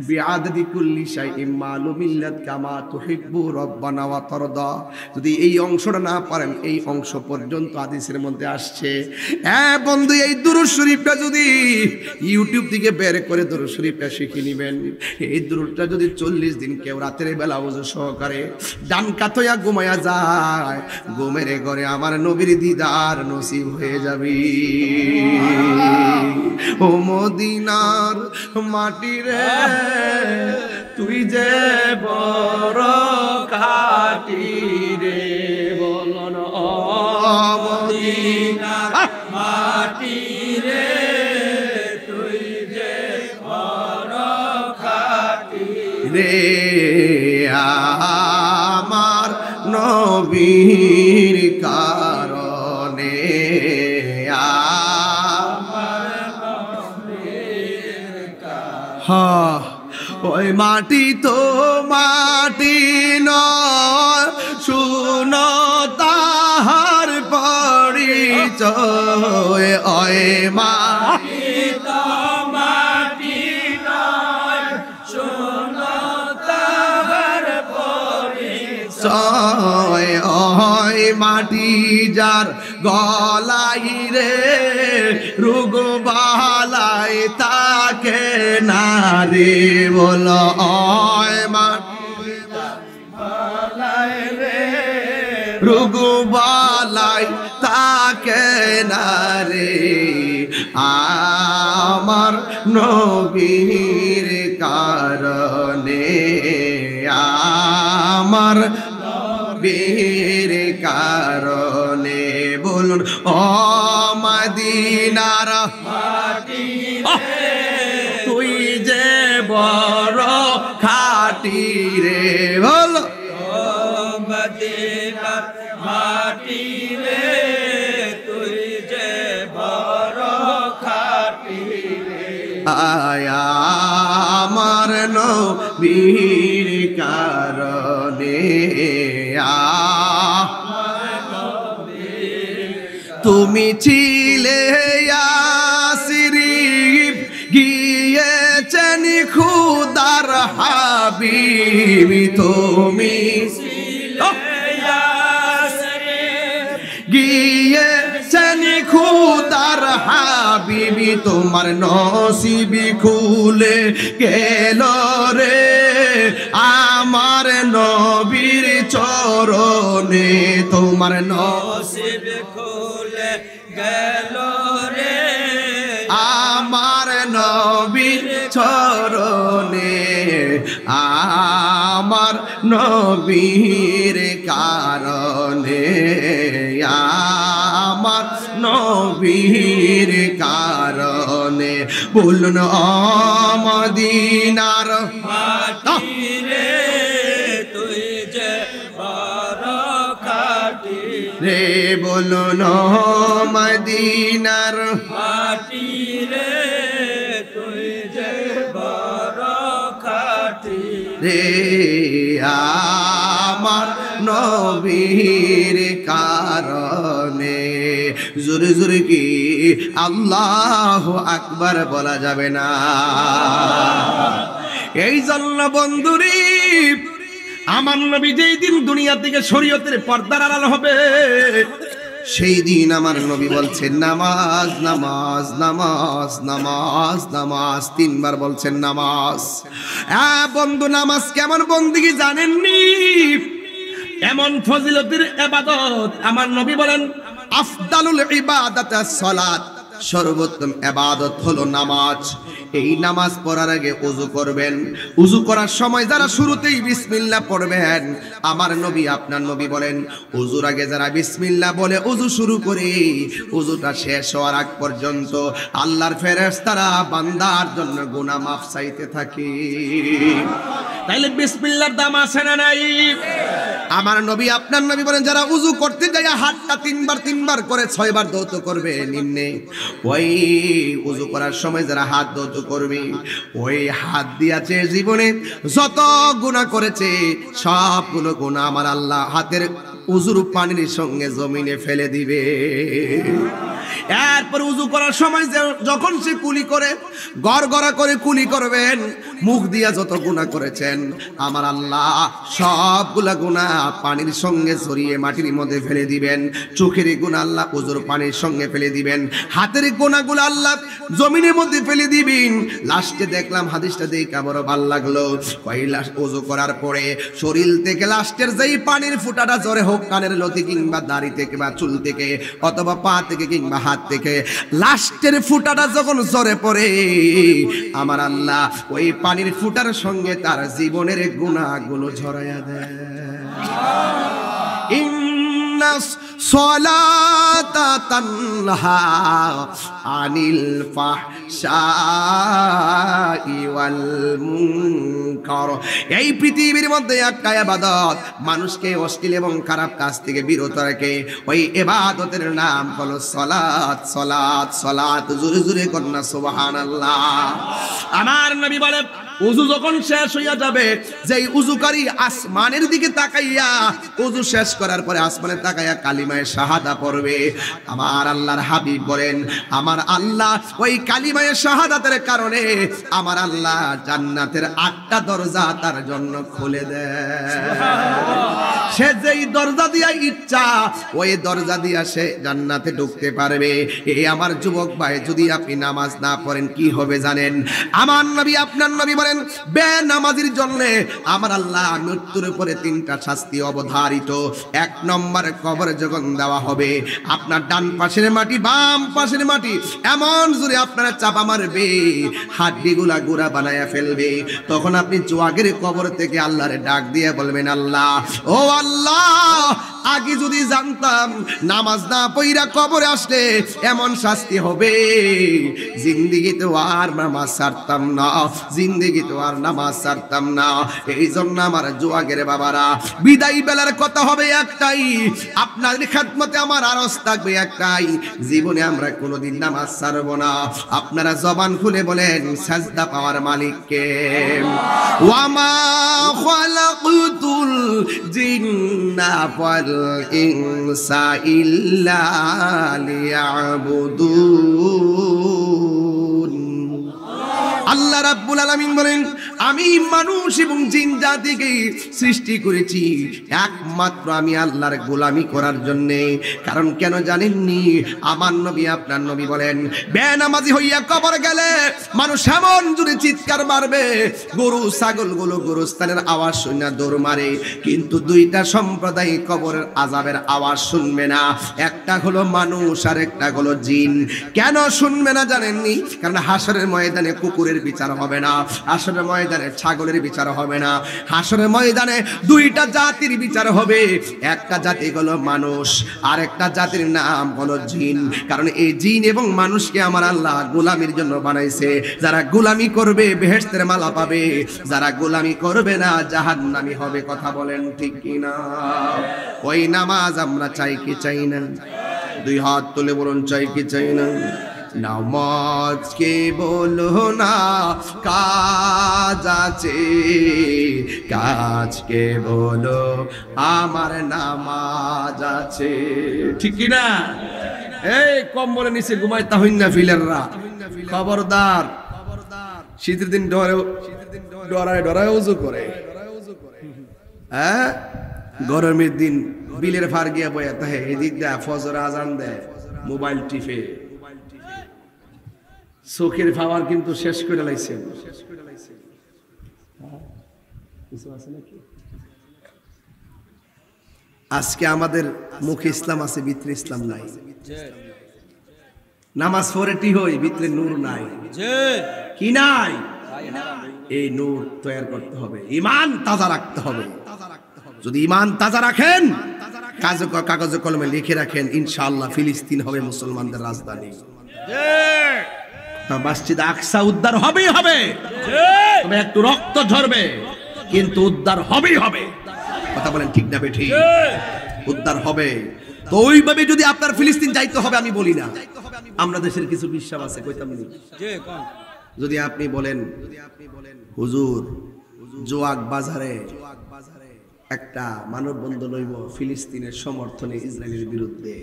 A: বিআদাদি কুল্লি শাইইন মালুমিল্লাত কামা তুহিব্বু রাব্বানা ওয়া তারদা। যদি এই অংশটা না পারেন, এই অংশ পর্যন্ত হাদিসের মধ্যে আসছে। হ্যাঁ বন্ধু, এই দুরূদ শরীফটা যদি ইউটিউব থেকে বের করে দুরূদ শরীফটা শিখে নেবেন, এই দুরূদটা যদি 40 দিন কেউ রাতের বেলা ওযু সহকারে ডান কাতয়া ঘুমায়া যায়, ঘুমের ঘরে আমার নবীর দিদার নসিব হয়ে যাবে। ও মদিনার মাটি রে, তুই যে বড় খাঁটি রে, বলো না ও মদিনার
C: মাটি রে, তুই যে বড় খাঁটি
A: রে আমার নবীর কারণে হ্যাঁ ওই মাটি তো মাটি নয় শুনো তাহার পরিচয় ওই মাটি
C: তো মাটি নয় শোনো তাহার
A: পরিচয় ওই মাটি যার গলাই রে রোগ বালাই তাকে নারী বলো ওই মাটি বালাই রে রোগ বালাই তাকে নারী আমার নবীর কারণে আমার নবীর কারণে বলুন ও মদিনার মাটি তুই যে বড় খাটি রে বল
C: ও মদিনার মাটি রে তুই যে বড় খাটি রে
A: আয়া আমার নবীর কারণে তুমি ছিলে ইয়াসরিব গিয়েছেন খুদার হাবিব তুমি গিয়েছেন খুদার হাবিবি তোমার নসিবি খুলে গেল রে আমার নবীর চরণে তোমার
C: নসিব খুলে গেল রে
A: আমার নবীর চরণে আমার নবীর কারণে আমার নবীর কারণে বলুন ও মদিনার
C: মাটি রে তুই যে বড় খাটি
A: রে বলুন ও মদিনার
C: মাটি রে তুই যে বড় খাটি
A: রে আমার নবীর কারণে জোরে জোরে কি আল্লাহু আকবার বলা যাবে না এই জন্য বন্ধুরি আমার নবী যেই দিন দুনিয়া থেকে শরীয়তের পর্দার আড়াল হবে সেই দিন আমার নবী বলছেন নামাজ নামাজ নামাজ নামাজ নামাজ তিনবার বলছেন নামাজ। হ্যাঁ বন্ধু নামাজ কেমন বন্দেগী জানেননি? এমন ফজিলতের ইবাদত আমার নবী বলেন আফদালুল ইবাদাতাস সালাত, সর্বোত্তম ইবাদত হলো নামাজ। এই নামাজ পড়ার আগে ওযু করবেন, ওযু করার সময় যারা শুরুতেই বিসমিল্লাহ পড়বেন আমার নবী আপনার নবী বলেন ওযুর আগে যারা বিসমিল্লাহ বলে ওযু শুরু করে ওযুটা শেষ হওয়ার আগ পর্যন্ত আল্লাহর ফেরেশতারা বান্দার জন্য গুনাহ মাফ চাইতে থাকে। তাইলে বিসমিল্লাহর দাম আছে না নাই? আমার নবী আপনার নবী বলেন যারা ওযু করতে যায় হাতটা তিনবার করে 6 বার দৌত করবে নিম্নে। ওই ওযু করার সময় যারা হাত দৌত করবে ওই হাত দিয়াছে জীবনে যত গুনাহ করেছে সবগুলো গুনাহ আমার আল্লাহ হাতের ওযুর পানির সঙ্গে জমিনে ফেলে দিবে। এরপর ওযু করার সময় যখন সে কুলি করে গড়গড়া করে কুলি করবেন মুখ দিয়া যত গুনাহ করেছেন আমার আল্লাহ সবগুলা গুনাহ পানির সঙ্গে ছড়িয়ে মাটির মধ্যে ফেলে দিবেন। চোখের গুনাহ আল্লাহ ওযুর পানির সঙ্গে ফেলে দিবেন, হাতের গুনাহগুলো আল্লাহ জমিনের মধ্যে ফেলে দিবেন। লাস্টে দেখলাম হাদিসটা দেখে বড় ভালো লাগলো, লাস্ট ওযু করার পরে শরীর থেকে লাস্টের যেই পানির ফুটাটা জোরে হোক কানের লতি কিংবা দাড়ি থেকে বা চুল থেকে অথবা পা থেকে কিংবা হাত থেকে লাস্টের ফুটাটা যখন জোরে পড়ে আমার আল্লাহ ওই পানির ফুটার সঙ্গে তার জীবনের গুনাহগুলো ঝরাইয়া দেয়। সলাতা তানহা আনিল ফাহশাই ওয়াল মুনকার। এই পৃথিবীর মধ্যে একটা ইবাদত মানুষকে অশ্লীল এবং খারাপ কাজ থেকে বিরত রাখে, ওই ইবাদতের নাম হলো সালাত। সালাত সালাত জোরে জোরে কন্যা সুবহানাল্লাহ। আমার নবী বলে উযু যখন শেষ হইয়া যাবে, যেই উযুকারী আসমানের দিকে তাকাইয়া উযু শেষ করার পরে আসমানে তাকাইয়া কালিমায়ে শাহাদা পড়বে, আমার আল্লাহর হাবিব বলেন আমার আল্লাহ ওই কালিমায়ে শাহাদাতের কারণে আমার আল্লাহ জান্নাতের 8টা দরজা তার জন্য খুলে দেয়। সে যেই দরজা দিয়া ইচ্ছা ওই দরজা দিয়া সে জান্নাতে ঢুকতে পারবে। এই আমার যুবক ভাই, যদি আপনি নামাজ না পড়েন কি হবে জানেন? আমার নবী আপনার নবী বলেন বেনামাজির জন্য আমার আল্লাহ মৃত্যুর পরে 3টা শাস্তি অবধারিত। 1 নম্বর কবর যখন দেওয়া হবে, আপনার ডান পাশের মাটি বাম পাশের মাটি এমন জোরে আপনারা চাপা মারবে, হাড্ডিগুলা গুঁড়া বানায়া ফেলবে। তখন আপনি চোয়াগের কবর থেকে আল্লাহরে ডাক দিয়ে বলবেন আল্লাহ, ও আল্লাহ, আগে যদি জানতাম নামাজ না পইরা কবরে আসলে এমন শাস্তি হবে, জিন্দেগিতে আর নামাজ ছাড়তাম না, জিন্দেগিতে আর নামাজ ছাড়তাম না। এই জন্য আমার জোয়াগের বাবারা, বিদায় বেলার কথা হবে একটাই, আপনার খেদমতে আমার আরজ থাকবে একটাই, জীবনে আমরা কোনোদিন নামাজ ছাড়বো না। আপনারা জবান খুলে বলেন সাজদা পাওয়ার মালিককে। ওয়ামা খালাকতুল জিন্না ওয়াল ইনসা ইল্লা লিয়াবুদুন। আল্লাহ রাব্বুল আলামিন বলেন আমি মানুষ এবং জিন জাতিকে সৃষ্টি করেছি একমাত্র আমি আল্লাহর গোলামি করার জন্য। কারণ কেন জানেননি? আমার নবী আপনার নবী বলেন বেনামাজি হইয়া কবর গেলে মানুষ এমন জোরে চিৎকার মারবে, গরু ছাগলগুলো গোরস্থানের আওয়াজ শুনে দৌড় মারে, কিন্তু 2টা সম্প্রদায় কবরের আযাবের আওয়াজ শুনবে না। একটা হলো মানুষ আর একটা হলো জিন। কেন শুনবে না জানেননি? কারণ হাসরের ময়দানে কুকুরের বিচার হবে না, হাসরের ময়দানে ছাগলের বিচার হবে না, হাসরের ময়দানে 2টা জাতির বিচার হবে। একটা জাতি হলো মানুষ আর একটা জাতির নাম হলো জিন। কারণ এই জিন এবং মানুষকে আমার আল্লাহ গোলামির জন্য বানাইছে। যারা গোলামি করবে বেহেশতের মালা পাবে, যারা গোলামি করবে না জাহান্নামী হবে। কথা বলেন ঠিক কিনা? ওই নামাজ আমরা চাই কি চাই না? 2 হাত তুলে বলুন চাই কি চাই না? নামাজ কে বলো না কাজ আছে, কাজকে বলো আমার নামাজ আছে। ঠিক কি না? এই কম্বলের নিচে ঘুমাইতা হইন না ফিলাররা, খবরদার। শীতের দিন ডরায় ডরায় ওযু করে, হ্যাঁ, গরমের দিন বিলের ফার গিয়া বয়া তাহে, এদিক দেয় ফজর আজান দেয়, মোবাইল টিপে চোখের পাওয়ার কিন্তু শেষ করে লাইছেন। আজকে আমাদের মুখে ইসলাম আছে, ভিতরে ইসলাম নাই। নামাজ পড়ে টি হই, ভিতরে নূর নাই। কি নাই? এই নূর তৈরি করতে হবে, ঈমান তাজা রাখতে হবে। যদি ঈমান তাজা রাখেন, কাগজে কলমে লিখে রাখেন, ইনশাআল্লাহ ফিলিস্তিন হবে মুসলমানদের রাজধানী। মসজিদ আকসা উদ্ধার হবেই হবে, তবে একটু রক্ত ঝরবে, কিন্তু উদ্ধার হবেই হবে। কথা বলেন ঠিক না বেঠিক? উদ্ধার হবে। তো ওইভাবে যদি আপনার ফিলিস্তিন যাইতে হবে আমি বলি না, আমরা দেশের কিছু বিশ্বাস আছে কইতাম নি। যদি আপনি বলেন হুজুর জোয়াক বাজারে একটা মানববন্ধন হইব ফিলিস্তিনের সমর্থনে ইসরায়েলের বিরুদ্ধে,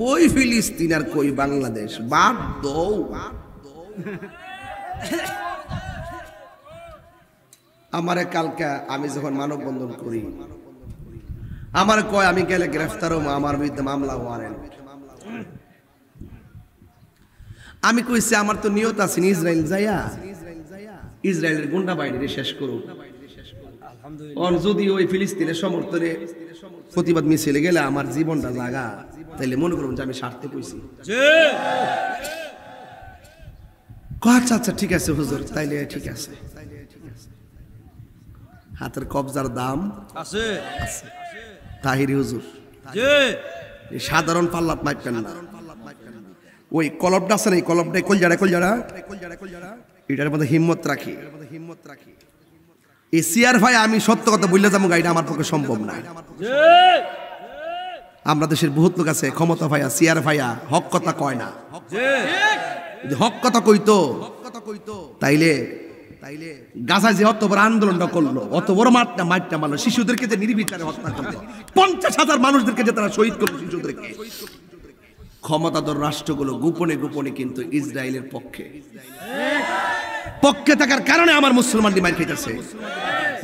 A: কই ফিলিস্তিন আর কই বাংলাদেশ, বাদ দৌ। আমারে কালকে আমি যখন মানববন্ধন করি, আমার কয় আমি গেলে গ্রেফতার হবো, আমার বিরুদ্ধে মামলা ওয়ারেন্ট। আমি কইছি আমার তো নিয়ত আছে ইসরায়েল যাইয়া ইসরায়েলের গুন্ডা বাহিনী শেষ করুক। যদি ওই ফিলিস্তিনের সমর্থনে প্রতিবাদ মিছিলে গেলে আমার জীবনটা জাগা, তাইলে মনে করুন যে আমি স্বার্থে কইছি। আচ্ছা আচ্ছা ঠিক আছে হুজুর, তাইলে ঠিক আছে। হাতের কবজার দাম আছে। তাহিরি হুজুর সাধারণ পাল্লাত মাইপেন না। ওই কলবটা আছে না, এই কলবটাই কলজাড়া এটার মধ্যে হিম্মত রাখি। এই সিয়ার ভাই আমি সত্য কথা বললে যাবো, গাড়িটা আমার পক্ষে সম্ভব না। আমরা দেশের বহুত লোক আছে ক্ষমতা ভাইয়া, সিয়ার ভাইয়া হক কথা কয় না। হক কথা কইতো তাইলে গাজা যে অত বড় আন্দোলনটা করলো, অত বড় মাঠটা মারলো, শিশুদেরকে যে নির্বিচারে হত্যা করলো, 50,000 মানুষদেরকে যে তারা শহীদ করলো, শিশুদেরকে। ক্ষমতাধর রাষ্ট্রগুলো গোপনে গোপনে কিন্তু ইসরায়েলের পক্ষে থাকার কারণে আমার মুসলমান মার খেতেছে।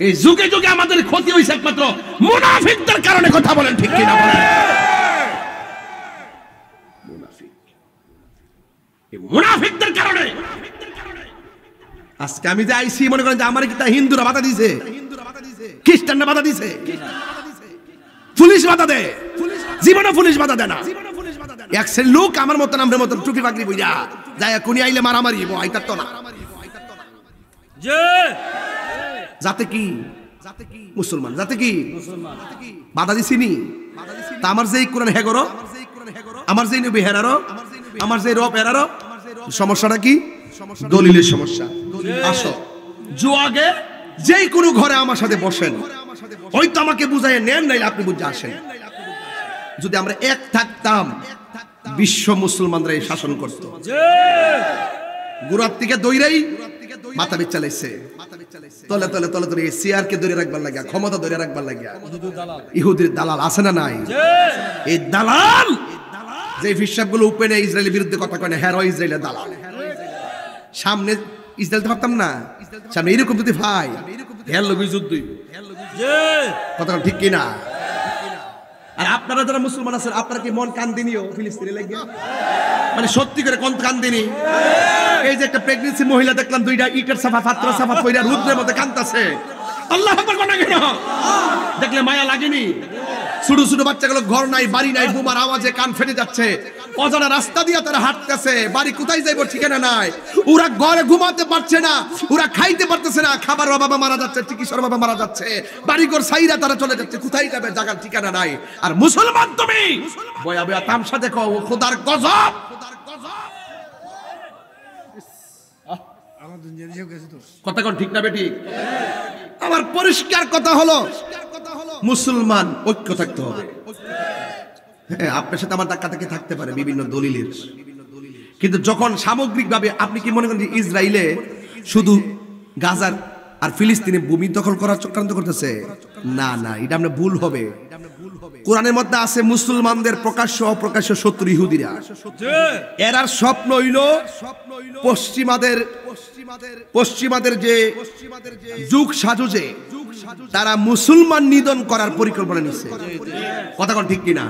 A: এই যুগে যুগে আমাদের ক্ষতি হয়েছে একমাত্র মুনাফিকদের কারণে। কথা বলেন ঠিক কিনা বলেন? মুনাফিকদের কারণে আজকে আমি যে আইসি, মনে করেন যে আমার কি তা হিন্দুরা বাধা দিছে, খ্রিস্টানরা বাধা দিছে, পুলিশ বাধা দেয়? জীবনে পুলিশ বাধা দেয় না। এক শ্রেণীর লোক আমার মতন, আমার মতন টুপি পাগড়ি বইয়া যায়, কোনি আইলে মারামারি আইতার তো না। যাতে কি মুসলমান, যাতে কি বাধা দিছিনি? তা আমার যে কোরআন হেগরো, আমার যে নবী হেরারো, আমার যে রব হেরারো, সমস্যাটা কি? দলিলের সমস্যা। আসো জুয়াগে যেই কোনো ঘরে আমার সাথে বসেন, ওই তো আমাকে বুঝাই নেন, নাই আপনি বুঝে আসেন। যদি আমরা এক থাকতাম, বিশ্ব মুসলমানরা শাসন করত। গুরাত থেকে দইরাই মাথা বেচালাইছে, তলে তলে তলে তলে সিয়ারকে ধরে রাখবার লাগিয়া, ক্ষমতা ধরে রাখবার লাগিয়া ইহুদির দালাল আছে না নাই? এই দালাল যে হিসাবগুলো উপেনে ইসরায়েলের বিরুদ্ধে কথা কয় না, হ্যাঁ ইসরায়েলের দালাল। সামনে ইসরায়েল তো পারতাম না, সামনে এরকম যদি ভাই হ্যাঁ লবি যুদ্ধ, কথা ঠিক কিনা? আর আপনারা যারা মুসলমান আছেন, আপনারা কি মন কান্দিনিও ফিলিস্তিনে লাগিয়া? মানে সত্যি করে কোন কান্দিনি? এই যে একটা প্রেগন্যান্সি মহিলা দেখলাম, দুইটা ইটের সাফা পাত্র সাফা কইরা রুদ্রের মধ্যে কাঁদতাছে। আল্লাহু আকবার কোন কেন? দেখলে মায়া লাগেনি? ছোট ছোট বাচ্চাগুলো ঘর নাই, বাড়ি নাই, বোমার আওয়াজে কান ফেটে যাচ্ছে, অজানা রাস্তা দিয়ে তারা হাঁটতেছে, বাড়ি কোথায় যাইব ঠিকানা নাই, ওরা ঘরে ঘুমাতে পারছে না, ওরা খাইতে পারতেছে না, খাবার বাবা মারা যাচ্ছে, চিকিৎসার বাবা মারা যাচ্ছে, বাড়িঘর সাইরা তারা চলে যাচ্ছে, কোথায় যাবে জায়গার ঠিকানা নাই। আর মুসলমান তুমি বয়া বয়া তামসা দেখো, খোদার গজব। কথা কোন ঠিক না বেটি? আমার পরিষ্কার কথা হলো, মুসলমান ঐক্য থাকতে হবে। হ্যাঁ, আপনার সাথে আমার ধাক্কাধাক্কি থাকতে পারে বিভিন্ন দলিলের, কিন্তু যখন সামগ্রিকভাবে, আপনি কি মনে করেন যে ইসরায়েলে শুধু গাজার আর ফিলিস্তিনে ভূমি দখল করার চক্রান্ত করতেছে? না না, এটা আমরা ভুল হবে। কোরআনের মধ্যে আছে মুসলমানদের প্রকাশ্য অপ্রকাশ্য শত্রু ইহুদিরা। এরার স্বপ্ন হইল পশ্চিমাদের যে যুগ সাজুজে তারা মুসলমান নিধন করার পরিকল্পনা নিচ্ছে। কথা কোন ঠিক কিনা?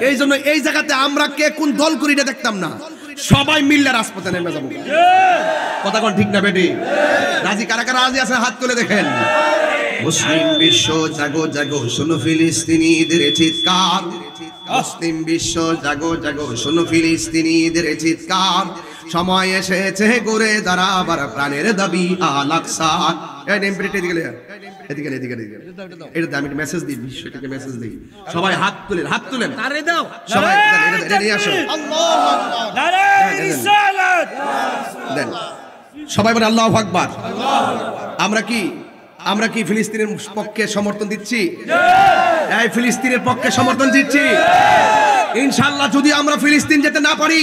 A: এই জন্য এই জায়গাতে আমরা কে কোন দল করি এটা দেখতাম না, সবাই মিললে রাজপথে নেমে যাবো। কথা কোন ঠিক না বেটি? রাজি কারা কারা রাজি আছে হাত তুলে দেখেন। মুসলিম বিশ্ব জাগো জাগো, শোনো ফিলিস্তিনিদের চিৎকার। মুসলিম বিশ্ব জাগো জাগো, শোনো ফিলিস্তিনিদের চিৎকার। সময় এসেছে ঘুরে দাঁড়াবার প্রাণের দাবি আল আকসা। এটা আমি মেসেজ দিই, বিশ্বটাকে মেসেজ দিই। সবাই হাত তুলেন, হাত তুলেন, সবাই নিয়ে আসো। দেন সবাই বলে আল্লাহু আকবার। আমরা কি ফিলিস্তিনের পক্ষে সমর্থন দিচ্ছি? এই ফিলিস্তিনের পক্ষে সমর্থন দিচ্ছি। ইনশাআল্লাহ যদি আমরা ফিলিস্তিন যেতে না পারি,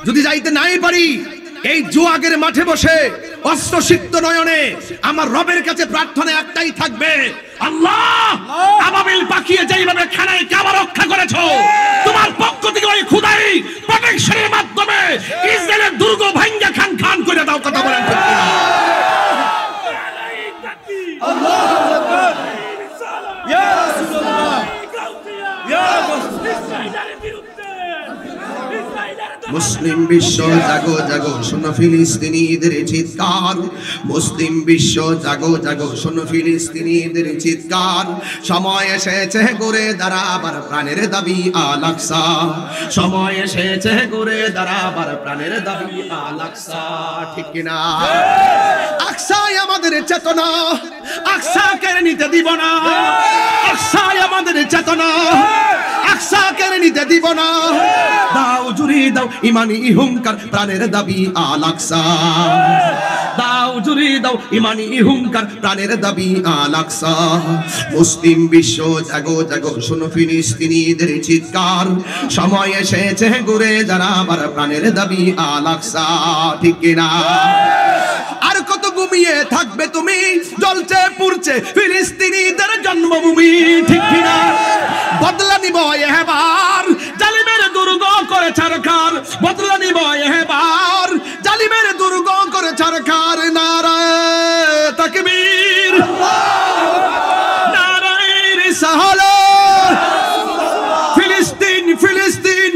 A: যদি যাইতে নাই পারি, এই জুয়াগের মাঠে বসে অস্ত্রসিক্ত নয়নে আমার রবের কাছে প্রার্থনা একটাই থাকবে, আল্লাহ আবাবিল পাখিয়ে যেইভাবে খানায় কাবা রক্ষা করেছো, তোমার পক্ষ থেকে ওই খোদাই প্রোটেকশনের মাধ্যমে ইসরায়েলের দুর্গ ভাঙ্গা খান খান করে দাও। কথা বলেন ঠিক কিনা? আল্লাহু আকবার। ইয়া রাসূলুল্লাহ, ইয়া মুসলিম বিশ্ব জাগো জাগো, শোনো ফিলিস্তিনিদের চিৎকার। মুসলিম বিশ্ব জাগো জাগো, শোনো ফিলিস্তিনিদের চিৎকার। সময় এসেছে ঘুরে দাঁড়াবার প্রাণের দাবি আল আকসা। সময় এসেছে ঘুরে দাঁড়াবার প্রাণের দাবি আল আকসা। ঠিক কিনা? আকসাই আমাদের চেতনা, আকসা কেড়ে নিতে দিব না। আকসাই আমাদের চেতনা, নিতে দিব না। দাও জুড়ি দাও ইমানি হুঙ্কার, প্রাণের দাবি আল আকসা। দাও জুড়ি দাও ইমানি হুঙ্কার, প্রাণের দাবি আল আকসা। মুসলিম বিশ্ব জাগো জাগো, শোনো ফিলিস্তিনিদের চিৎকার, সময় এসেছে ঘুরে যারা আবার প্রাণের দাবি আল আকসা। ঠিক কিনা? আর কত ঘুমিয়ে থাকবে তুমি, জ্বলছে পুড়ছে ফিলিস্তিনিদের জন্মভূমি। ঠিক কিনা? বদলা নিব এবার, জালিমের দুর্গ করে ছারখার। বদলা নিব এবার, জালিমের দুর্গ করে ছারখার। নারায়ে তাকবীর, নারায়ে রিসালাত। ফিলিস্তিন ফিলিস্তিন,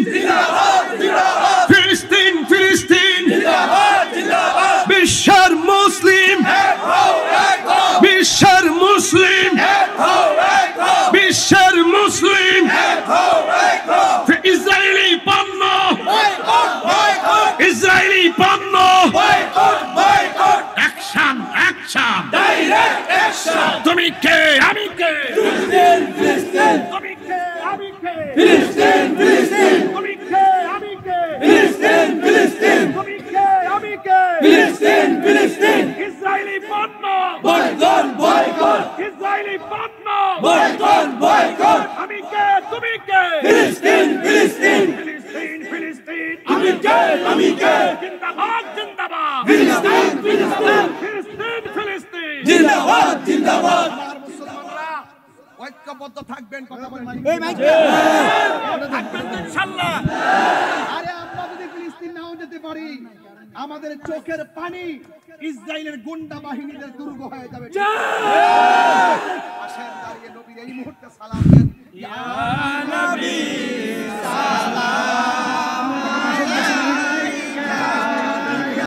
A: ফিলিস্তিন ফিলিস্তিন, বিশ্বের মুসলিম, বিশ্বের মুসলিম, বিশ্বের মুসলিম। ইসরায়েলি পণ্য, ইসরায়েলি পণ্য, অ্যাকশন অ্যাকশন,
B: ডাইরেক্ট অ্যাকশন।
A: তুমি কে আমি কে,
B: ফিলিস্তিন ফিলিস্তিন,
A: তুমি কে আমি কে,
B: ফিলিস্তিন ফিলিস্তিন,
A: তুমি কে আমি কে,
B: ফিলিস্তিন ফিলিস্তিন,
A: তুমি কে আমি কে।
B: ফিলিস্তিন ফিলিস্তিন,
A: ইসরায়েলি পণ্য,
B: বয়কট বয়কট,
A: ইসরায়েলি পণ্য,
B: বয়কট বয়কট।
A: আমি কে তুমি কে।
B: ফিলিস্তিন ফিলিস্তিন,
A: ফিলিস্তিন ফিলিস্তিন,
B: আমি কে আমি কে।
A: জিন্দাবাদ জিন্দাবাদ,
B: ফিলিস্তিন ফিলিস্তিন,
A: ফিলিস্তিন ফিলিস্তিন।
B: জিন্দাবাদ জিন্দাবাদ।
A: আমার মুসলমানরা ঐক্যবদ্ধ থাকবেন, কথা বলেন থাকবেন তো ইনশাআল্লাহ। আরে আমরা যদি ফিলিস্তিন নাও যেতে পারি, আমাদের চোখের পানি ইসরায়েলের গুন্ডা বাহিনীদের দুর্গ হয়ে যাবে। পাশের দাঁড়িয়ে নবীর এই মুহূর্তে সালাম দেন, ইয়া